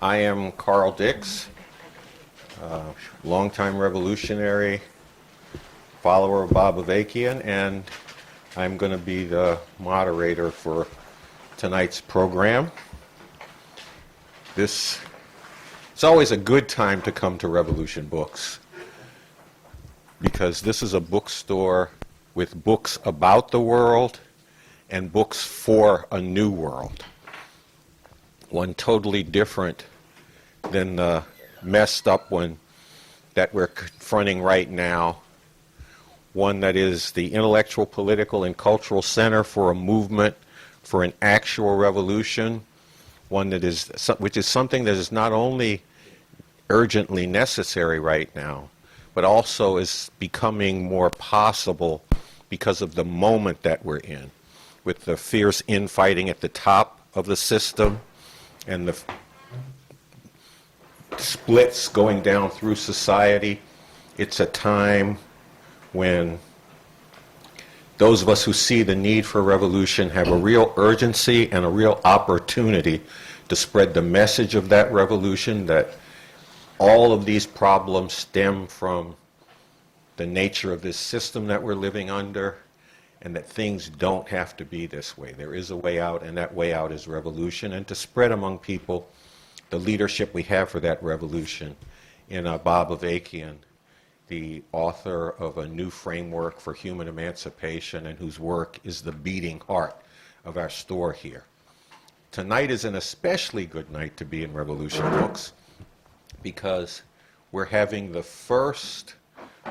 I am Carl Dix, longtime revolutionary, follower of Bob Avakian, and I'm going to be the moderator for tonight's program. It's always a good time to come to Revolution Books because this is a bookstore with books about the world and books for a new world. One totally different than the messed up one that we're confronting right now. One that is the intellectual, political, and cultural center for a movement for an actual revolution. One that is, which is something that is not only urgently necessary right now, but also is becoming more possible because of the moment that we're in, with the fierce infighting at the top of the system and the splits going down through society. It's a time when those of us who see the need for revolution have a real urgency and a real opportunity to spread the message of that revolution, that all of these problems stem from the nature of this system that we're living under, and that things don't have to be this way. There is a way out, and that way out is revolution, and to spread among people the leadership we have for that revolution in Bob Avakian, the author of a new framework for human emancipation and whose work is the beating heart of our store here. Tonight is an especially good night to be in Revolution Books because we're having the first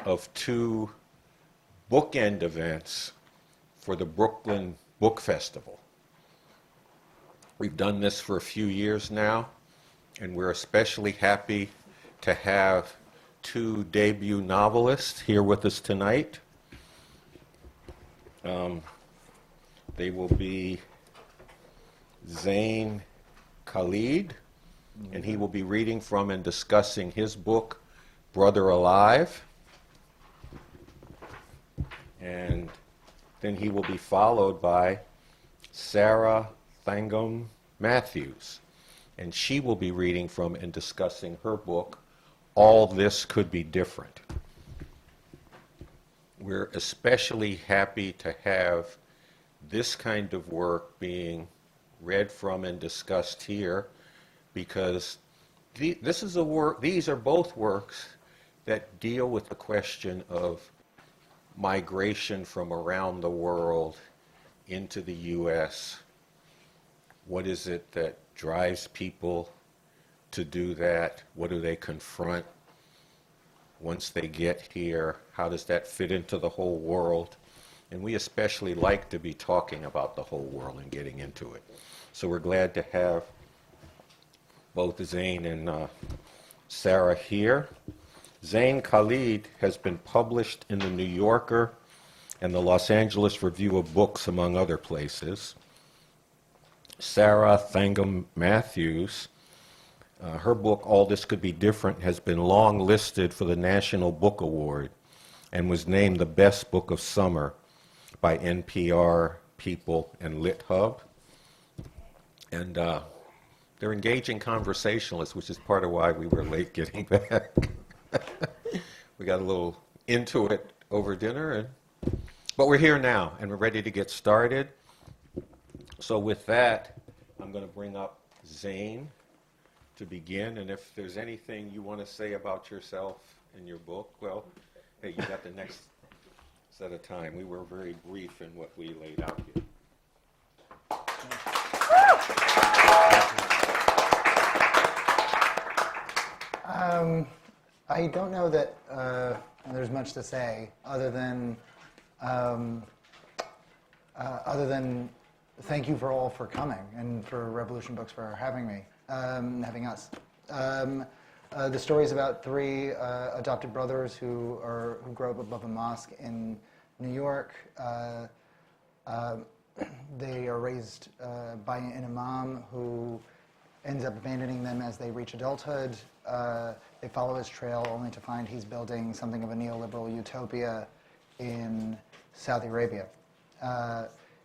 of two bookend events for the Brooklyn Book Festival. We've done this for a few years now, and we're especially happy to have two debut novelists here with us tonight. They will be Zain Khalid, and he will be reading from and discussing his book, Brother Alive. And then he will be followed by Thankam Mathews, and she will be reading from and discussing her book, All This Could Be Different. We're especially happy to have this kind of work being read from and discussed here because these are both works that deal with the question of migration from around the world into the U.S. What is it that drives people to do that? What do they confront once they get here? How does that fit into the whole world? And we especially like to be talking about the whole world and getting into it. So we're glad to have both Zain and Sarah here. Zain Khalid has been published in the New Yorker and the Los Angeles Review of Books, among other places. Thankam Mathews, her book, All This Could Be Different, has been long listed for the National Book Award and was named the best book of summer by NPR, People, and LitHub. And they're engaging conversationalists, which is part of why we were late getting back. We got a little into it over dinner, but we're here now, and we're ready to get started. So with that, I'm going to bring up Zain to begin, and if there's anything you want to say about yourself and your book, well, hey, you got the next set of time. We were very brief in what we laid out here. I don't know that there's much to say other than thank you for all for coming and for Revolution Books for having me, having us. The story is about three adopted brothers who grow up above a mosque in New York. They are raised by an imam who ends up abandoning them as they reach adulthood. They follow his trail only to find he's building something of a neoliberal utopia in Saudi Arabia.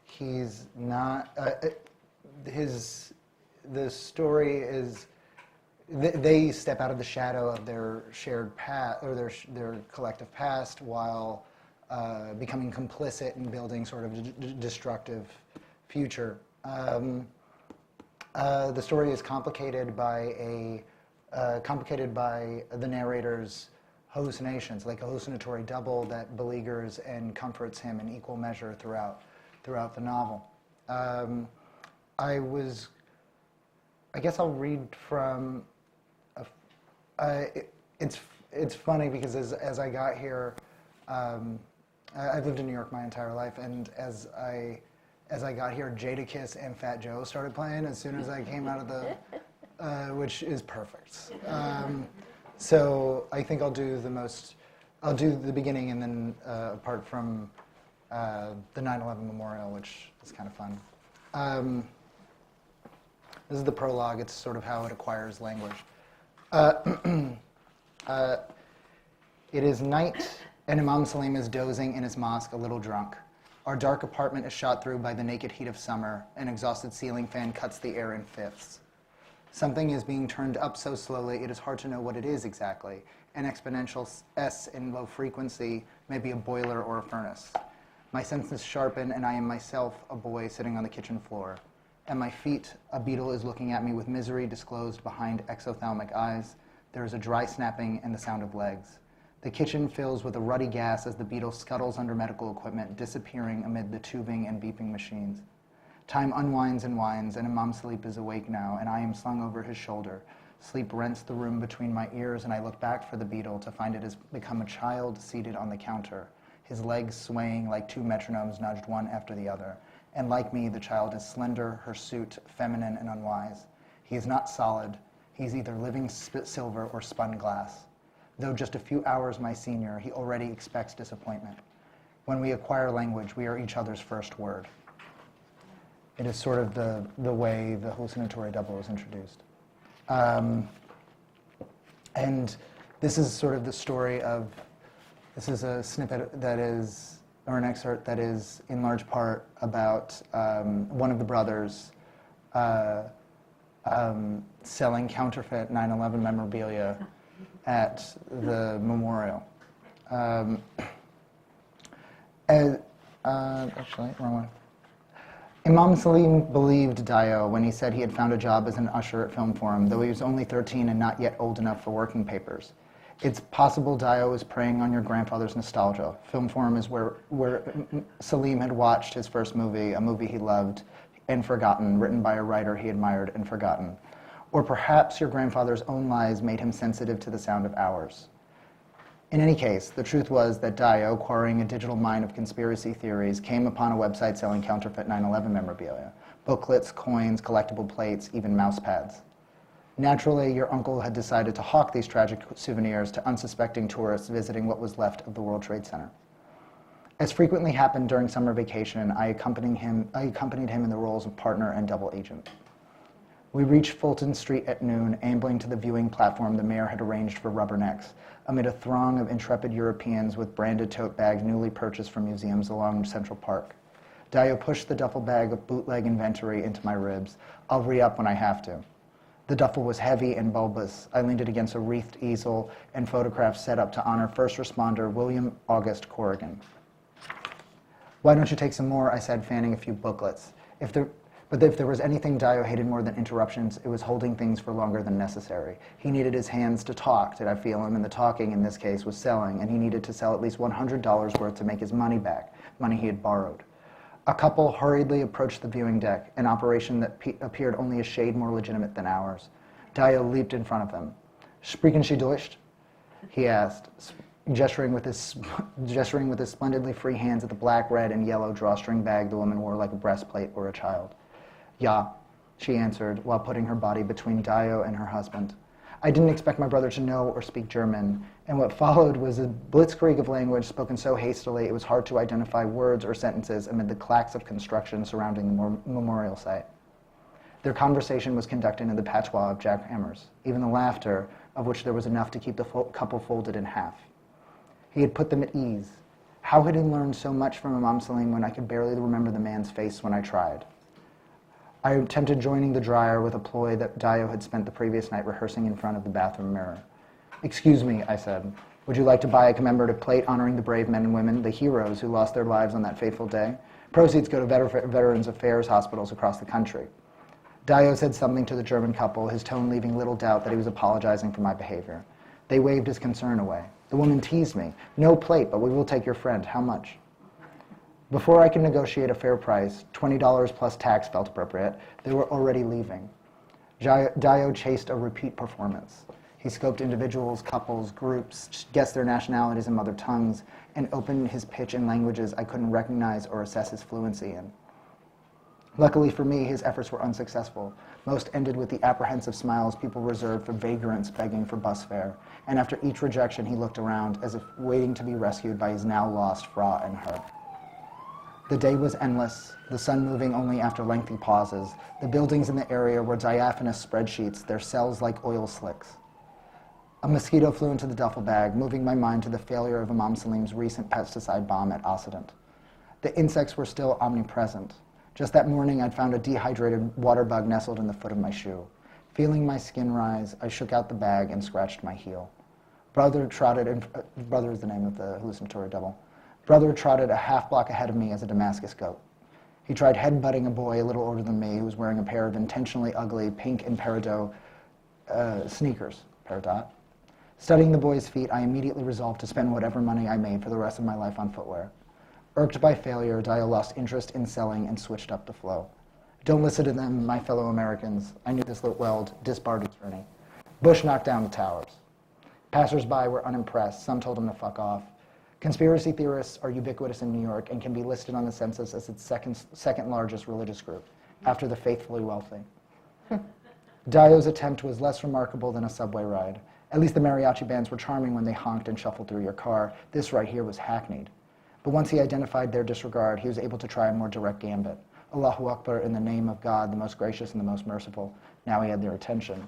He's not. The story is they step out of the shadow of their shared past or their collective past while becoming complicit in building sort of destructive future. The story is complicated by the narrator's hallucinations, like a hallucinatory double that beleaguers and comforts him in equal measure throughout the novel. I guess I'll read from. It's funny because as I got here, I've lived in New York my entire life, and as I got here, Jadakiss and Fat Joe started playing as soon as I came out of the, which is perfect. So I think I'll do the beginning, and then apart from the 9/11 memorial, which is kind of fun. This is the prologue. It's sort of how it acquires language. It is night, and Imam Salim is dozing in his mosque, a little drunk. Our dark apartment is shot through by the naked heat of summer. An exhausted ceiling fan cuts the air in fifths. Something is being turned up so slowly it is hard to know what it is exactly. An exponential S in low frequency, maybe a boiler or a furnace. My senses sharpen, and I am myself a boy sitting on the kitchen floor. At my feet, a beetle is looking at me with misery disclosed behind exophthalmic eyes. There is a dry snapping and the sound of legs. The kitchen fills with a ruddy gas as the beetle scuttles under medical equipment, disappearing amid the tubing and beeping machines. Time unwinds and winds, and Imam Salim is awake now, and I am slung over his shoulder. Sleep rents the room between my ears, and I look back for the beetle to find it has become a child seated on the counter, his legs swaying like two metronomes nudged one after the other. And like me, the child is slender, hirsute, feminine, and unwise. He is not solid. He is either living silver or spun glass. Though just a few hours my senior, he already expects disappointment. When we acquire language, we are each other's first word. It is sort of the way the hallucinatory double is introduced. And this is sort of the story of, this is a snippet that is, or an excerpt that is in large part about one of the brothers selling counterfeit 9/11 memorabilia at the memorial. Actually, wrong one. Imam Salim believed Dio when he said he had found a job as an usher at Film Forum, though he was only 13 and not yet old enough for working papers. It's possible Dio was preying on your grandfather's nostalgia. Film Forum is where Salim had watched his first movie, a movie he loved and forgotten, written by a writer he admired and forgotten. Or perhaps your grandfather's own lies made him sensitive to the sound of ours. In any case, the truth was that Dio, quarrying a digital mine of conspiracy theories, came upon a website selling counterfeit 9/11 memorabilia, booklets, coins, collectible plates, even mouse pads. Naturally, your uncle had decided to hawk these tragic souvenirs to unsuspecting tourists visiting what was left of the World Trade Center. As frequently happened during summer vacation, I accompanied him in the roles of partner and double agent. We reached Fulton Street at noon, ambling to the viewing platform the mayor had arranged for rubbernecks, amid a throng of intrepid Europeans with branded tote bags newly purchased from museums along Central Park. Dio pushed the duffel bag of bootleg inventory into my ribs. I'll re-up when I have to. The duffel was heavy and bulbous. I leaned it against a wreathed easel and photographs set up to honor first responder William August Corrigan. Why don't you take some more? I said, fanning a few booklets. But if there was anything Dio hated more than interruptions, it was holding things for longer than necessary. He needed his hands to talk, did I feel him? And the talking, in this case, was selling, and he needed to sell at least $100 worth to make his money back, money he had borrowed. A couple hurriedly approached the viewing deck, an operation that appeared only a shade more legitimate than ours. Dio leaped in front of them. "Sprechen Sie Deutsch?" he asked, gesturing with his splendidly free hands at the black, red, and yellow drawstring bag the woman wore like a breastplate or a child. "Ja," she answered, while putting her body between Dio and her husband. I didn't expect my brother to know or speak German, and what followed was a blitzkrieg of language spoken so hastily it was hard to identify words or sentences amid the clacks of construction surrounding the memorial site. Their conversation was conducted in the patois of jackhammers, even the laughter, of which there was enough to keep the couple folded in half. He had put them at ease. How had he learned so much from Imam Salim when I could barely remember the man's face when I tried? I attempted joining the dryer with a ploy that Dio had spent the previous night rehearsing in front of the bathroom mirror. "Excuse me," I said. "Would you like to buy a commemorative plate honoring the brave men and women, the heroes who lost their lives on that fateful day? Proceeds go to Veterans Affairs hospitals across the country." Dio said something to the German couple, his tone leaving little doubt that he was apologizing for my behavior. They waved his concern away. The woman teased me. "No plate, but we will take your friend. How much?" Before I could negotiate a fair price, $20 plus tax felt appropriate, they were already leaving. Dio chased a repeat performance. He scoped individuals, couples, groups, guessed their nationalities and mother tongues, and opened his pitch in languages I couldn't recognize or assess his fluency in. Luckily for me, his efforts were unsuccessful. Most ended with the apprehensive smiles people reserve for vagrants begging for bus fare, and after each rejection he looked around as if waiting to be rescued by his now lost Fra and her. The day was endless, the sun moving only after lengthy pauses. The buildings in the area were diaphanous spreadsheets, their cells like oil slicks. A mosquito flew into the duffel bag, moving my mind to the failure of Imam Salim's recent pesticide bomb at Occident. The insects were still omnipresent. Just that morning, I'd found a dehydrated water bug nestled in the foot of my shoe. Feeling my skin rise, I shook out the bag and scratched my heel. Brother is the name of the hallucinatory devil. Brother trotted a half block ahead of me as a Damascus goat. He tried headbutting a boy a little older than me who was wearing a pair of intentionally ugly pink and peridot sneakers. Peridot. Studying the boy's feet, I immediately resolved to spend whatever money I made for the rest of my life on footwear. Irked by failure, Dio lost interest in selling and switched up the flow. "Don't listen to them, my fellow Americans." I knew this well, disbarred attorney. Bush knocked down the towers. Passers-by were unimpressed. Some told him to fuck off. Conspiracy theorists are ubiquitous in New York and can be listed on the census as its second largest religious group, after the faithfully wealthy. Dio's attempt was less remarkable than a subway ride. At least the mariachi bands were charming when they honked and shuffled through your car. This right here was hackneyed. But once he identified their disregard, he was able to try a more direct gambit. Allahu Akbar in the name of God, the most gracious and the most merciful. Now he had their attention.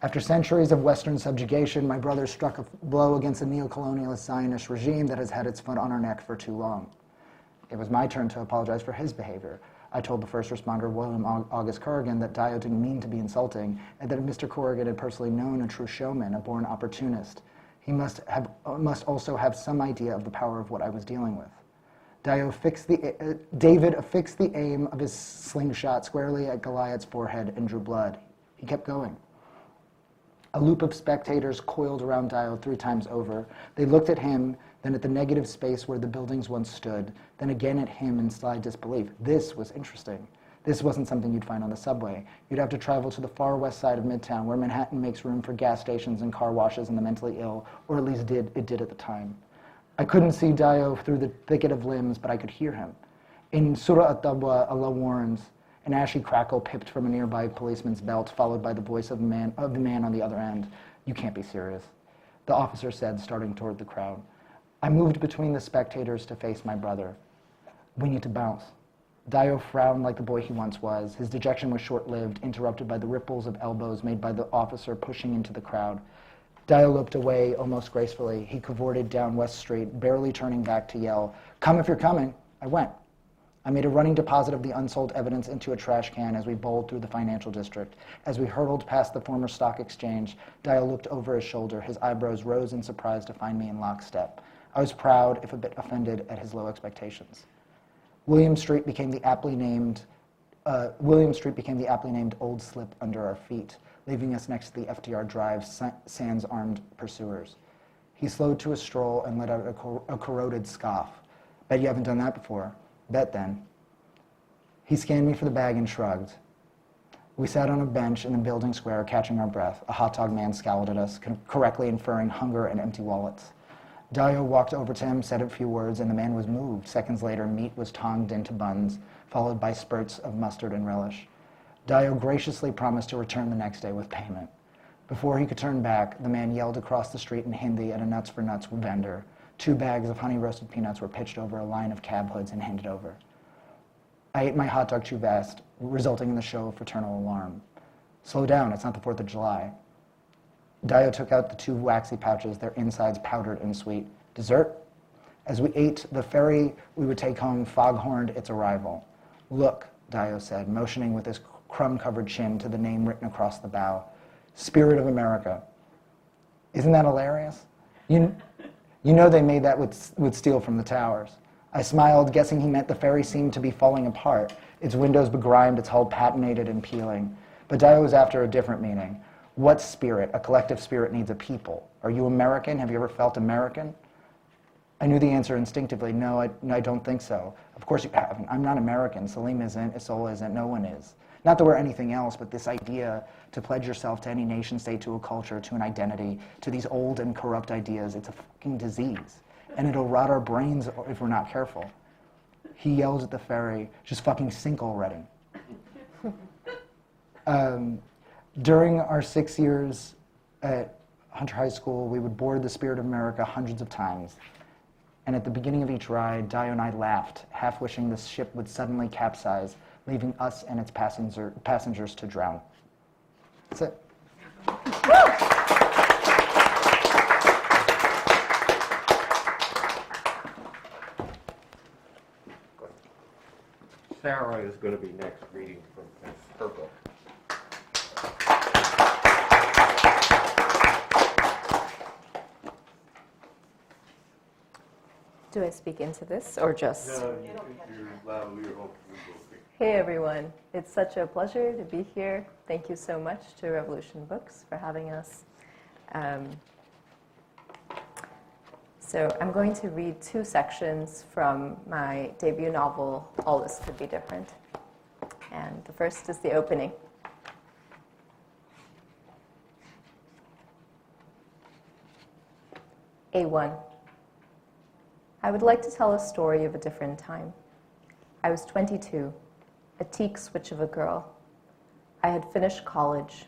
After centuries of Western subjugation, my brother struck a blow against a neo-colonialist Zionist regime that has had its foot on our neck for too long. It was my turn to apologize for his behavior. I told the first responder, William August Corrigan, that Dio didn't mean to be insulting, and that if Mr. Corrigan had personally known a true showman, a born opportunist, he must also have some idea of the power of what I was dealing with. David affixed the aim of his slingshot squarely at Goliath's forehead and drew blood. He kept going. A loop of spectators coiled around Dio 3 times over. They looked at him, then at the negative space where the buildings once stood, then again at him in sly disbelief. This was interesting. This wasn't something you'd find on the subway. You'd have to travel to the far west side of Midtown, where Manhattan makes room for gas stations and car washes and the mentally ill, or at least it did at the time. I couldn't see Dio through the thicket of limbs, but I could hear him. In Surah At-Tabwa, Allah warns, an ashy crackle pipped from a nearby policeman's belt, followed by the voice of the man on the other end. "You can't be serious," the officer said, starting toward the crowd. I moved between the spectators to face my brother. "We need to bounce." Dio frowned like the boy he once was. His dejection was short-lived, interrupted by the ripples of elbows made by the officer pushing into the crowd. Dio looked away almost gracefully. He cavorted down West Street, barely turning back to yell, "Come if you're coming." I went. I made a running deposit of the unsold evidence into a trash can as we bowled through the financial district. As we hurtled past the former stock exchange, Dio looked over his shoulder. His eyebrows rose in surprise to find me in lockstep. I was proud, if a bit offended, at his low expectations. William Street became the aptly named old slip under our feet, leaving us next to the FDR Drive sans armed pursuers. He slowed to a stroll and let out a corroded scoff. "Bet you haven't done that before." "Bet then." He scanned me for the bag and shrugged. We sat on a bench in the building square, catching our breath. A hot dog man scowled at us, correctly inferring hunger and empty wallets. Dio walked over to him, said a few words, and the man was moved. Seconds later, meat was tonged into buns, followed by spurts of mustard and relish. Dio graciously promised to return the next day with payment. Before he could turn back, the man yelled across the street in Hindi at a Nuts for Nuts vendor. 2 bags of honey-roasted peanuts were pitched over a line of cab hoods and handed over. I ate my hot dog too fast, resulting in the show of fraternal alarm. "Slow down, it's not the 4th of July." Dio took out the 2 waxy pouches, their insides powdered and sweet. "Dessert?" As we ate, the ferry we would take home foghorned its arrival. "Look," Dio said, motioning with his crumb-covered chin to the name written across the bow. Spirit of America. Isn't that hilarious? You know they made that with steel from the towers. I smiled, guessing he meant the ferry seemed to be falling apart, its windows begrimed, its hull patinated and peeling. But Dio was after a different meaning. What spirit? A collective spirit needs a people. Are you American? Have you ever felt American? I knew the answer instinctively. No, I don't think so. Of course you haven't. I'm not American. Salim isn't. Isola isn't. No one is. Not that we're anything else, but this idea to pledge yourself to any nation state, to a culture, to an identity, to these old and corrupt ideas, it's a fucking disease. And it'll rot our brains if we're not careful. He yells at the ferry, just fucking sink already. During our 6 years at Hunter High School, we would board the Spirit of America hundreds of times. And at the beginning of each ride, Dio and I laughed, half wishing the ship would suddenly capsize, leaving us and its passengers to drown. That's it. Sarah is going to be next reading from her book. Do I speak into this or just? No, you're loud, you're home. Hey everyone, it's such a pleasure to be here. Thank you so much to Revolution Books for having us. So I'm going to read 2 sections from my debut novel, All This Could Be Different. And the first is the opening. A1. I would like to tell a story of a different time. I was 22, a teak switch of a girl. I had finished college.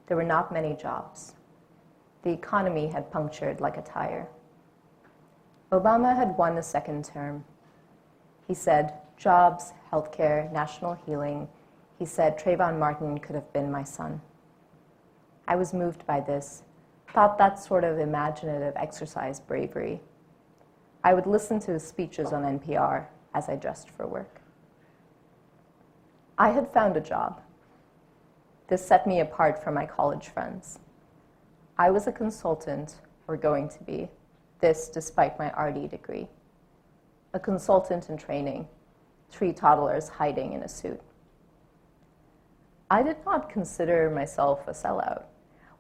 There were not many jobs. The economy had punctured like a tire. Obama had won a second term. He said, jobs, healthcare, national healing. He said Trayvon Martin could have been my son. I was moved by this, thought that sort of imaginative exercise bravery. I would listen to his speeches on NPR as I dressed for work. I had found a job. This set me apart from my college friends. I was a consultant, or going to be, this despite my RD degree. A consultant in training, 3 toddlers hiding in a suit. I did not consider myself a sellout.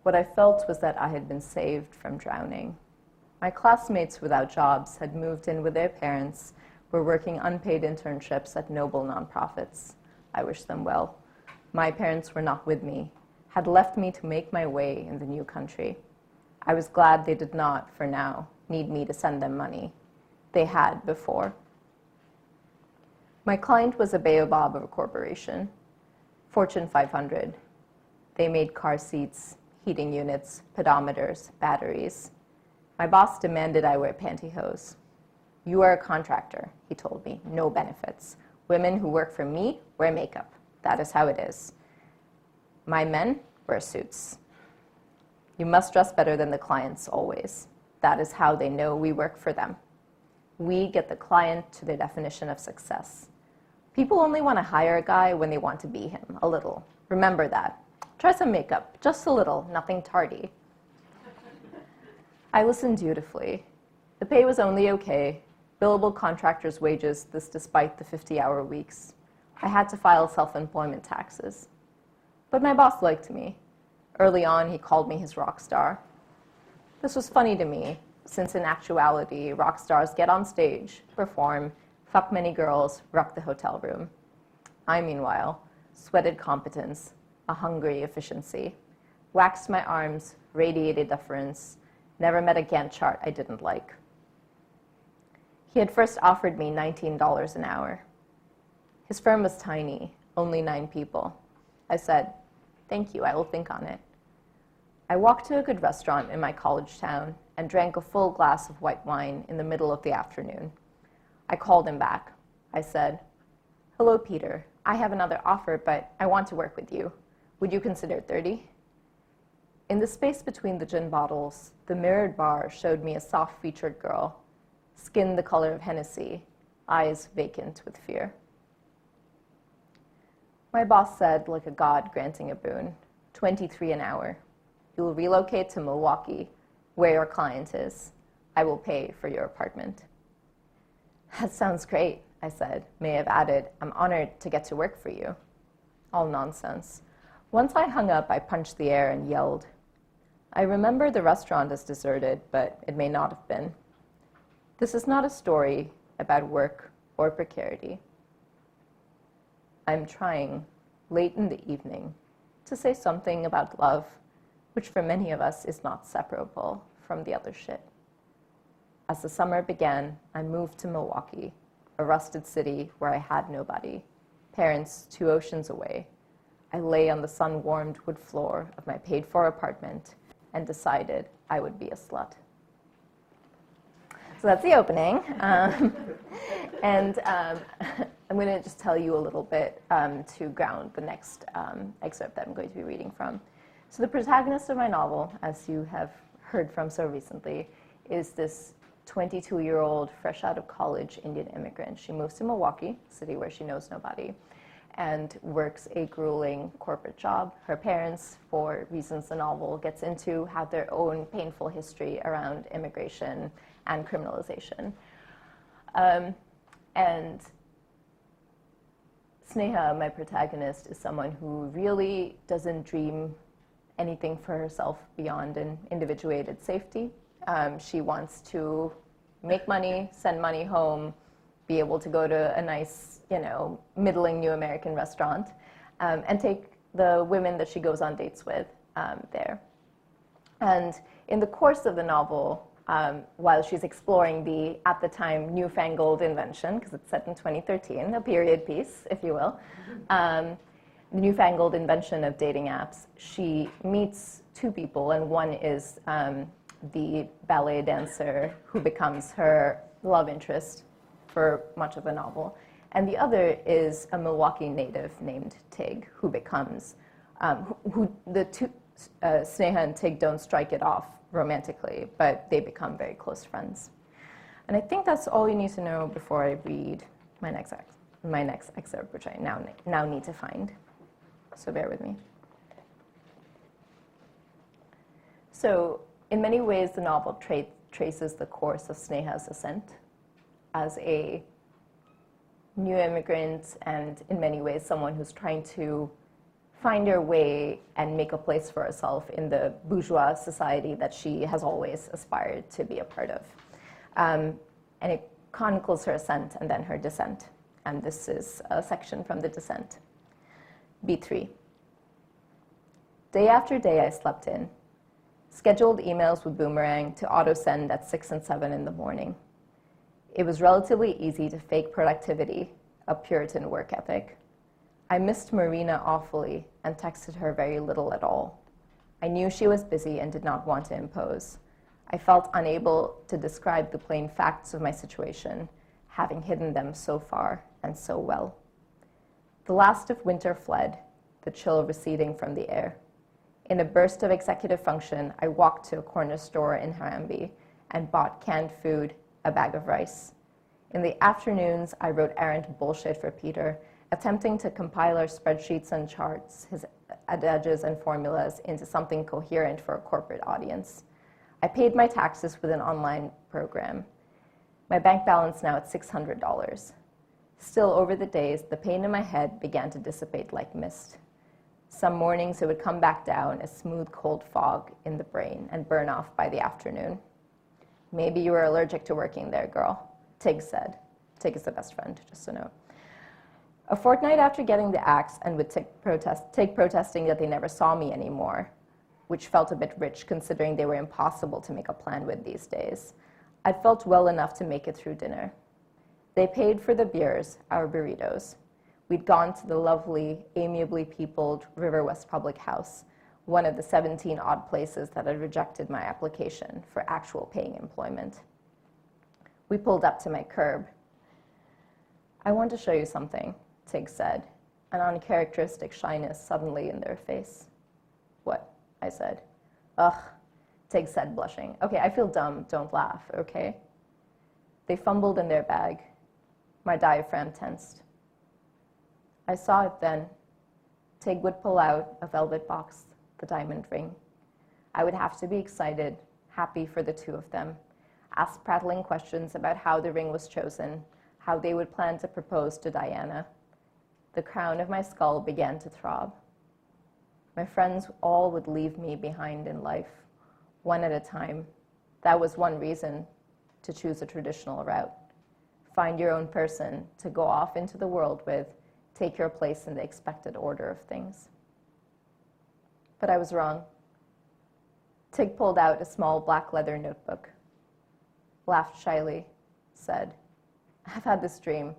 What I felt was that I had been saved from drowning. My classmates without jobs had moved in with their parents, were working unpaid internships at noble nonprofits. I wish them well. My parents were not with me, had left me to make my way in the new country. I was glad they did not, for now, need me to send them money. They had before. My client was a baobab of a corporation, Fortune 500. They made car seats, heating units, pedometers, batteries. My boss demanded I wear pantyhose. You are a contractor, he told me, no benefits. Women who work for me wear makeup. That is how it is. My men wear suits. You must dress better than the clients always. That is how they know we work for them. We get the client to their definition of success. People only want to hire a guy when they want to be him, a little. Remember that. Try some makeup, just a little, nothing tardy. I listened dutifully. The pay was only okay. Billable contractors' wages, this despite the 50-hour weeks. I had to file self-employment taxes. But my boss liked me. Early on, he called me his rock star. This was funny to me, since in actuality, rock stars get on stage, perform, fuck many girls, rock the hotel room. I, meanwhile, sweated competence, a hungry efficiency, waxed my arms, radiated deference, never met a Gantt chart I didn't like. He had first offered me $19 an hour. His firm was tiny, only 9 people. I said, thank you, I will think on it. I walked to a good restaurant in my college town and drank a full glass of white wine in the middle of the afternoon. I called him back. I said, hello, Peter. I have another offer, but I want to work with you. Would you consider 30? In the space between the gin bottles, the mirrored bar showed me a soft-featured girl, skin the color of Hennessy, eyes vacant with fear. My boss said, like a god granting a boon, 23 an hour. You will relocate to Milwaukee, where your client is. I will pay for your apartment. That sounds great, I said. May have added, I'm honored to get to work for you. All nonsense. Once I hung up, I punched the air and yelled. I remember the restaurant is deserted, but it may not have been. This is not a story about work or precarity. I'm trying, late in the evening, to say something about love, which for many of us is not separable from the other shit. As the summer began, I moved to Milwaukee, a rusted city where I had nobody, parents 2 oceans away. I lay on the sun-warmed wood floor of my paid-for apartment and decided I would be a slut. So that's the opening. And I'm going to just tell you a little bit to ground the next excerpt that I'm going to be reading from. So the protagonist of my novel, as you have heard from so recently, is this 22-year-old, fresh out of college Indian immigrant. She moves to Milwaukee, a city where she knows nobody, and works a grueling corporate job. Her parents, for reasons the novel gets into, have their own painful history around immigration and criminalization. And Sneha, my protagonist, is someone who really doesn't dream anything for herself beyond an individuated safety. She wants to make money, send money home, be able to go to a nice, middling new American restaurant, and take the women that she goes on dates with there. And in the course of the novel, while she's exploring the, at the time, newfangled invention, because it's set in 2013, a period piece, if you will, the newfangled invention of dating apps, she meets 2 people, and one is the ballet dancer who becomes her love interest for much of the novel. And the other is a Milwaukee native named Tig, who becomes, Sneha and Tig don't strike it off romantically, but they become very close friends. And I think that's all you need to know before I read my next excerpt, which I now need to find. So bear with me. So in many ways, the novel traces the course of Sneha's ascent as a new immigrant, and in many ways someone who's trying to find her way and make a place for herself in the bourgeois society that she has always aspired to be a part of. And it chronicles her ascent and then her descent. And this is a section from the descent. B3. Day after day I slept in. Scheduled emails would boomerang to auto-send at 6 and 7 in the morning. It was relatively easy to fake productivity, a Puritan work ethic. I missed Marina awfully and texted her very little at all. I knew she was busy and did not want to impose. I felt unable to describe the plain facts of my situation, having hidden them so far and so well. The last of winter fled, the chill receding from the air. In a burst of executive function, I walked to a corner store in Harambee and bought canned food, a bag of rice. In the afternoons, I wrote errant bullshit for Peter, attempting to compile our spreadsheets and charts, his adages and formulas, into something coherent for a corporate audience. I paid my taxes with an online program. My bank balance now at $600. Still, over the days, the pain in my head began to dissipate like mist. Some mornings, it would come back down as smooth, cold fog in the brain and burn off by the afternoon. Maybe you were allergic to working there, girl, Tig said. Tig is the best friend, just a note. A fortnight after getting the axe, and with Tig protesting that they never saw me anymore, which felt a bit rich considering they were impossible to make a plan with these days, I felt well enough to make it through dinner. They paid for the beers, our burritos. We'd gone to the lovely, amiably peopled River West Public House, one of the 17 odd places that had rejected my application for actual paying employment. We pulled up to my curb. I want to show you something, Tig said, an uncharacteristic shyness suddenly in their face. What? I said. Ugh, Tig said, blushing. Okay, I feel dumb. Don't laugh, okay? They fumbled in their bag. My diaphragm tensed. I saw it then, Tig would pull out a velvet box, the diamond ring. I would have to be excited, happy for the two of them, ask prattling questions about how the ring was chosen, how they would plan to propose to Diana. The crown of my skull began to throb. My friends all would leave me behind in life, one at a time. That was one reason to choose a traditional route. Find your own person to go off into the world with, take your place in the expected order of things. But I was wrong. Tig pulled out a small black leather notebook, laughed shyly, said, "I've had this dream.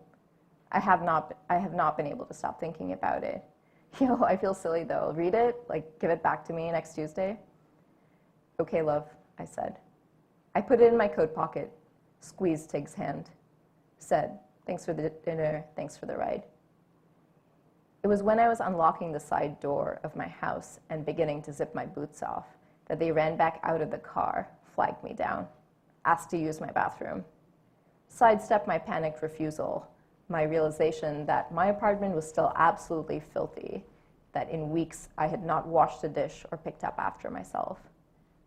I have not been able to stop thinking about it. Yo, I feel silly though. Read it, give it back to me next Tuesday." "Okay, love," I said. I put it in my coat pocket, squeezed Tig's hand, said, "Thanks for the dinner, thanks for the ride." It was when I was unlocking the side door of my house and beginning to zip my boots off that they ran back out of the car, flagged me down, asked to use my bathroom. Sidestepped my panicked refusal, my realization that my apartment was still absolutely filthy, that in weeks I had not washed a dish or picked up after myself.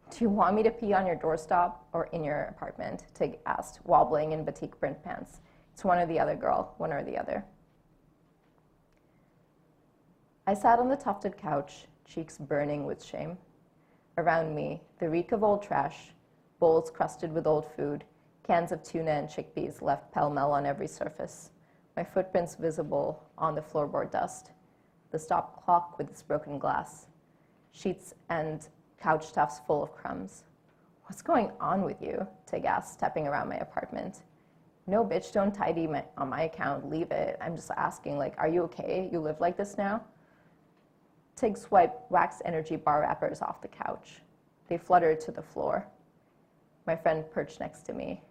"Do you want me to pee on your doorstep or in your apartment?" Tig asked, wobbling in batik print pants. "It's one or the other, girl, one or the other." I sat on the tufted couch, cheeks burning with shame. Around me, the reek of old trash, bowls crusted with old food, cans of tuna and chickpeas left pell-mell on every surface, my footprints visible on the floorboard dust, the stop clock with its broken glass, sheets and couch stuffs full of crumbs. "What's going on with you?" Tig asked, stepping around my apartment. "No, bitch, don't tidy on my account. Leave it. I'm just asking, are you okay? You live like this now?" Tig swiped wax energy bar wrappers off the couch. They fluttered to the floor. My friend perched next to me.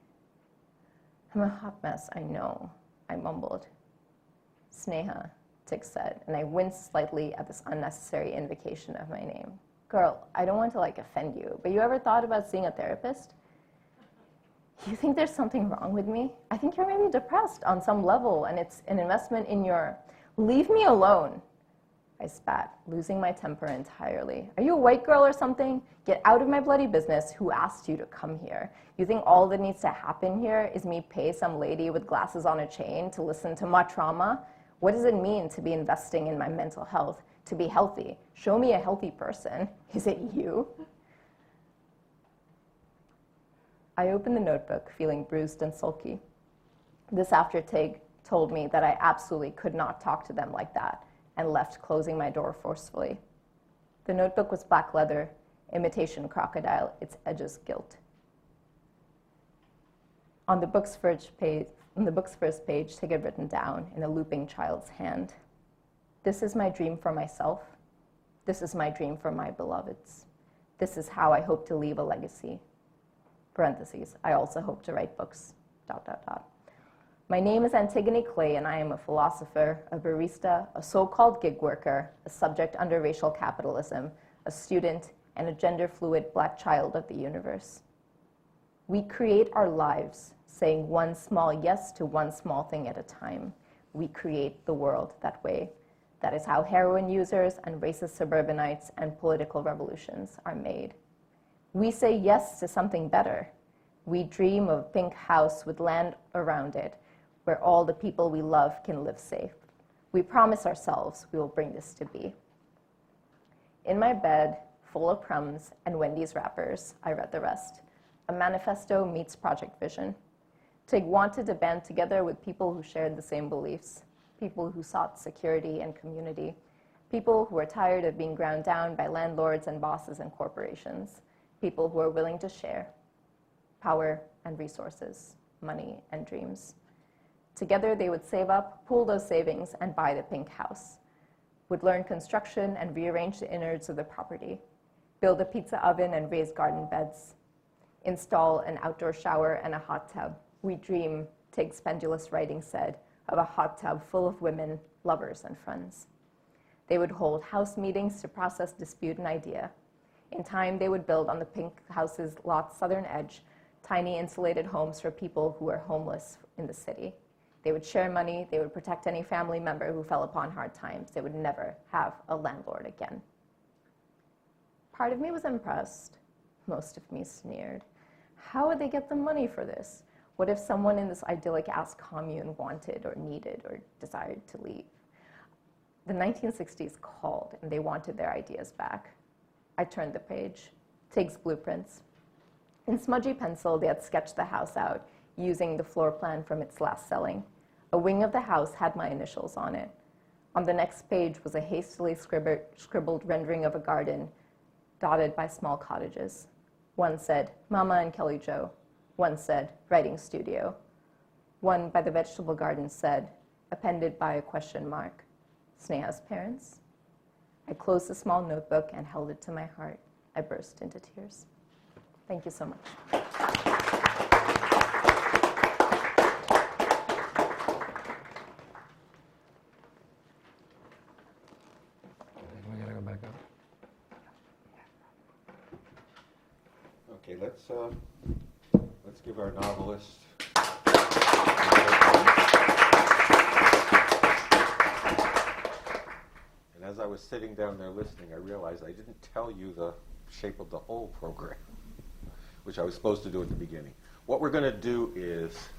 "I'm a hot mess, I know," I mumbled. "Sneha," Tig said, and I winced slightly at this unnecessary invocation of my name. "Girl, I don't want to offend you, but you ever thought about seeing a therapist?" "You think there's something wrong with me? I think you're maybe depressed on some level, and it's an investment in your..." "Leave me alone," I spat, losing my temper entirely. "Are you a white girl or something? Get out of my bloody business. Who asked you to come here? You think all that needs to happen here is me pay some lady with glasses on a chain to listen to my trauma? What does it mean to be investing in my mental health? To be healthy? Show me a healthy person. Is it you?" I opened the notebook, feeling bruised and sulky. This after Tig told me that I absolutely could not talk to them like that, and left, closing my door forcefully. The notebook was black leather, imitation crocodile, its edges gilt. On the book's first page, Tig had written down in a looping child's hand, "This is my dream for myself. This is my dream for my beloveds. This is how I hope to leave a legacy. Parentheses, I also hope to write books, ... My name is Antigone Clay, and I am a philosopher, a barista, a so-called gig worker, a subject under racial capitalism, a student, and a gender-fluid black child of the universe. We create our lives, saying one small yes to one small thing at a time. We create the world that way. That is how heroin users and racist suburbanites and political revolutions are made. We say yes to something better. We dream of a pink house with land around it, where all the people we love can live safe. We promise ourselves we will bring this to be." In my bed, full of crumbs and Wendy's wrappers, I read the rest. A manifesto meets Project Vision. Tig wanted to band together with people who shared the same beliefs, people who sought security and community, people who were tired of being ground down by landlords and bosses and corporations, people who are willing to share power and resources, money and dreams. Together, they would save up, pool those savings, and buy the pink house, would learn construction and rearrange the innards of the property, build a pizza oven and raise garden beds, install an outdoor shower and a hot tub. We dream, Tig's pendulous writing said, of a hot tub full of women, lovers, and friends. They would hold house meetings to process dispute and idea. In time, they would build on the pink house's lot's southern edge tiny insulated homes for people who are homeless in the city. They would share money. They would protect any family member who fell upon hard times. They would never have a landlord again. Part of me was impressed. Most of me sneered. How would they get the money for this? What if someone in this idyllic-ass commune wanted or needed or desired to leave? The 1960s called, and they wanted their ideas back. I turned the page. Tig's blueprints. In smudgy pencil, they had sketched the house out using the floor plan from its last selling. A wing of the house had my initials on it. On the next page was a hastily scribbled rendering of a garden dotted by small cottages. One said, Mama and Kelly Joe. One said, writing studio. One by the vegetable garden said, appended by a question mark, Sneha's parents. I closed the small notebook and held it to my heart. I burst into tears. Thank you so much. We gotta go back up. Okay, let's give our novelist. And as I was sitting down there listening, I realized I didn't tell you the shape of the whole program, which I was supposed to do at the beginning. What we're going to do is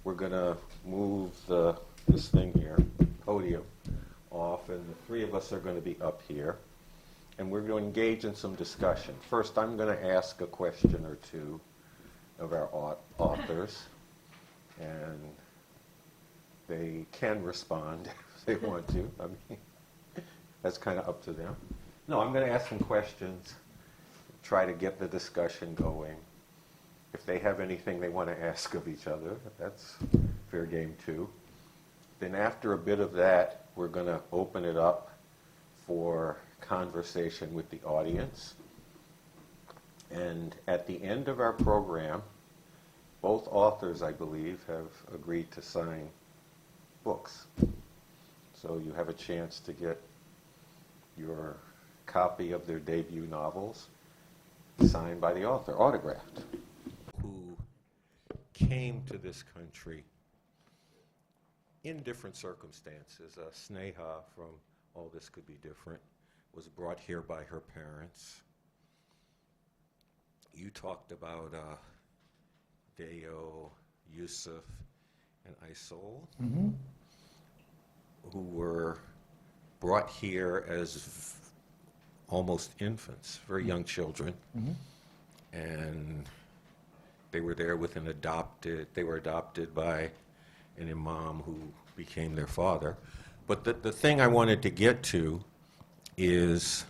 we're going to move this thing here, podium, off, and the three of us are going to be up here, and we're going to engage in some discussion. First, I'm going to ask a question or two of our authors, and they can respond if they want to. I mean, that's kind of up to them. No, I'm going to ask some questions, try to get the discussion going. If they have anything they want to ask of each other, that's fair game too. Then after a bit of that, we're going to open it up for conversation with the audience. And at the end of our program, both authors, I believe, have agreed to sign books. So you have a chance to get your copy of their debut novels signed by the author, autographed. Who came to this country in different circumstances. Sneha, from All This Could Be Different, was brought here by her parents. You talked about Deo, Yusuf, and Isol, who were brought here as almost infants, very young children, and they were there with they were adopted by an imam who became their father. But the thing I wanted to get to is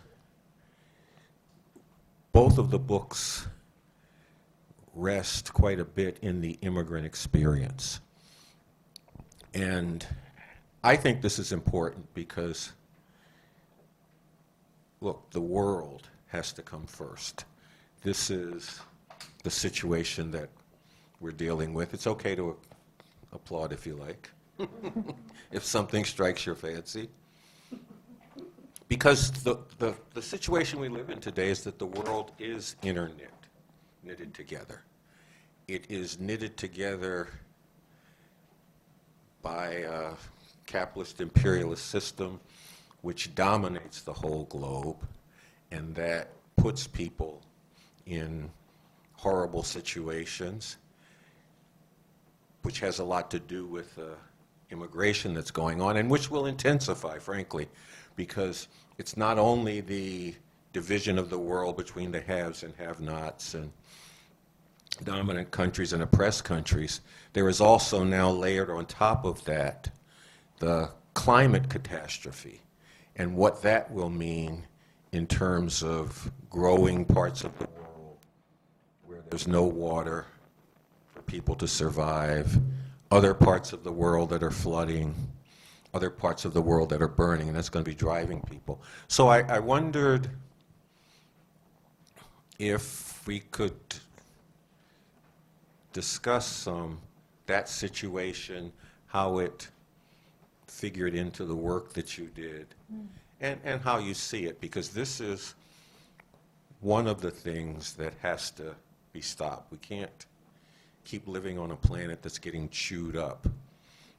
both of the books rest quite a bit in the immigrant experience. And I think this is important because, look, the world has to come first. This is the situation that we're dealing with. It's okay to applaud if you like, if something strikes your fancy. Because the situation we live in today is that the world is knitted together. It is knitted together by a capitalist imperialist system which dominates the whole globe, and that puts people in horrible situations, which has a lot to do with immigration that's going on, and which will intensify, frankly, because it's not only the division of the world between the haves and have-nots and dominant countries and oppressed countries. There is also now layered on top of that the climate catastrophe and what that will mean in terms of growing parts of the world where there's no water for people to survive, other parts of the world that are flooding, other parts of the world that are burning, and that's going to be driving people. So I wondered if we could discuss that situation, how it figured into the work that you did, and how you see it, because this is one of the things that has to be stopped. We can't keep living on a planet that's getting chewed up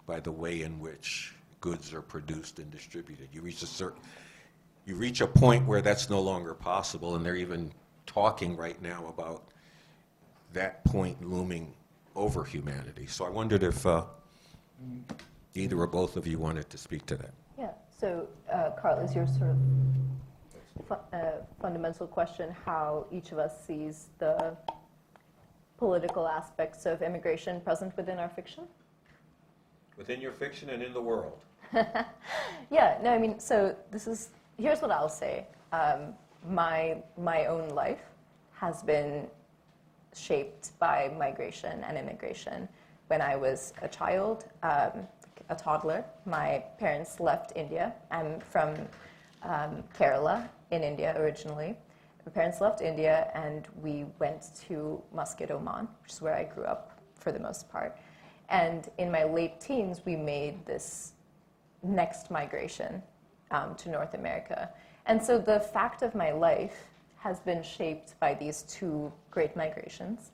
by the way in which goods are produced and distributed. You reach a point where that's no longer possible, and they're even talking right now about that point looming over humanity. So I wondered if either or both of you wanted to speak to that. Yeah. So, Carl, is your sort of fundamental question how each of us sees the political aspects of immigration present within our fiction? Within your fiction and in the world. Yeah, no, I mean, so here's what I'll say. My own life has been shaped by migration and immigration. When I was a child, a toddler, my parents left India. I'm from Kerala in India originally. My parents left India and we went to Muscat, Oman, which is where I grew up for the most part. And in my late teens, we made this next migration to North America. And so the fact of my life has been shaped by these two great migrations,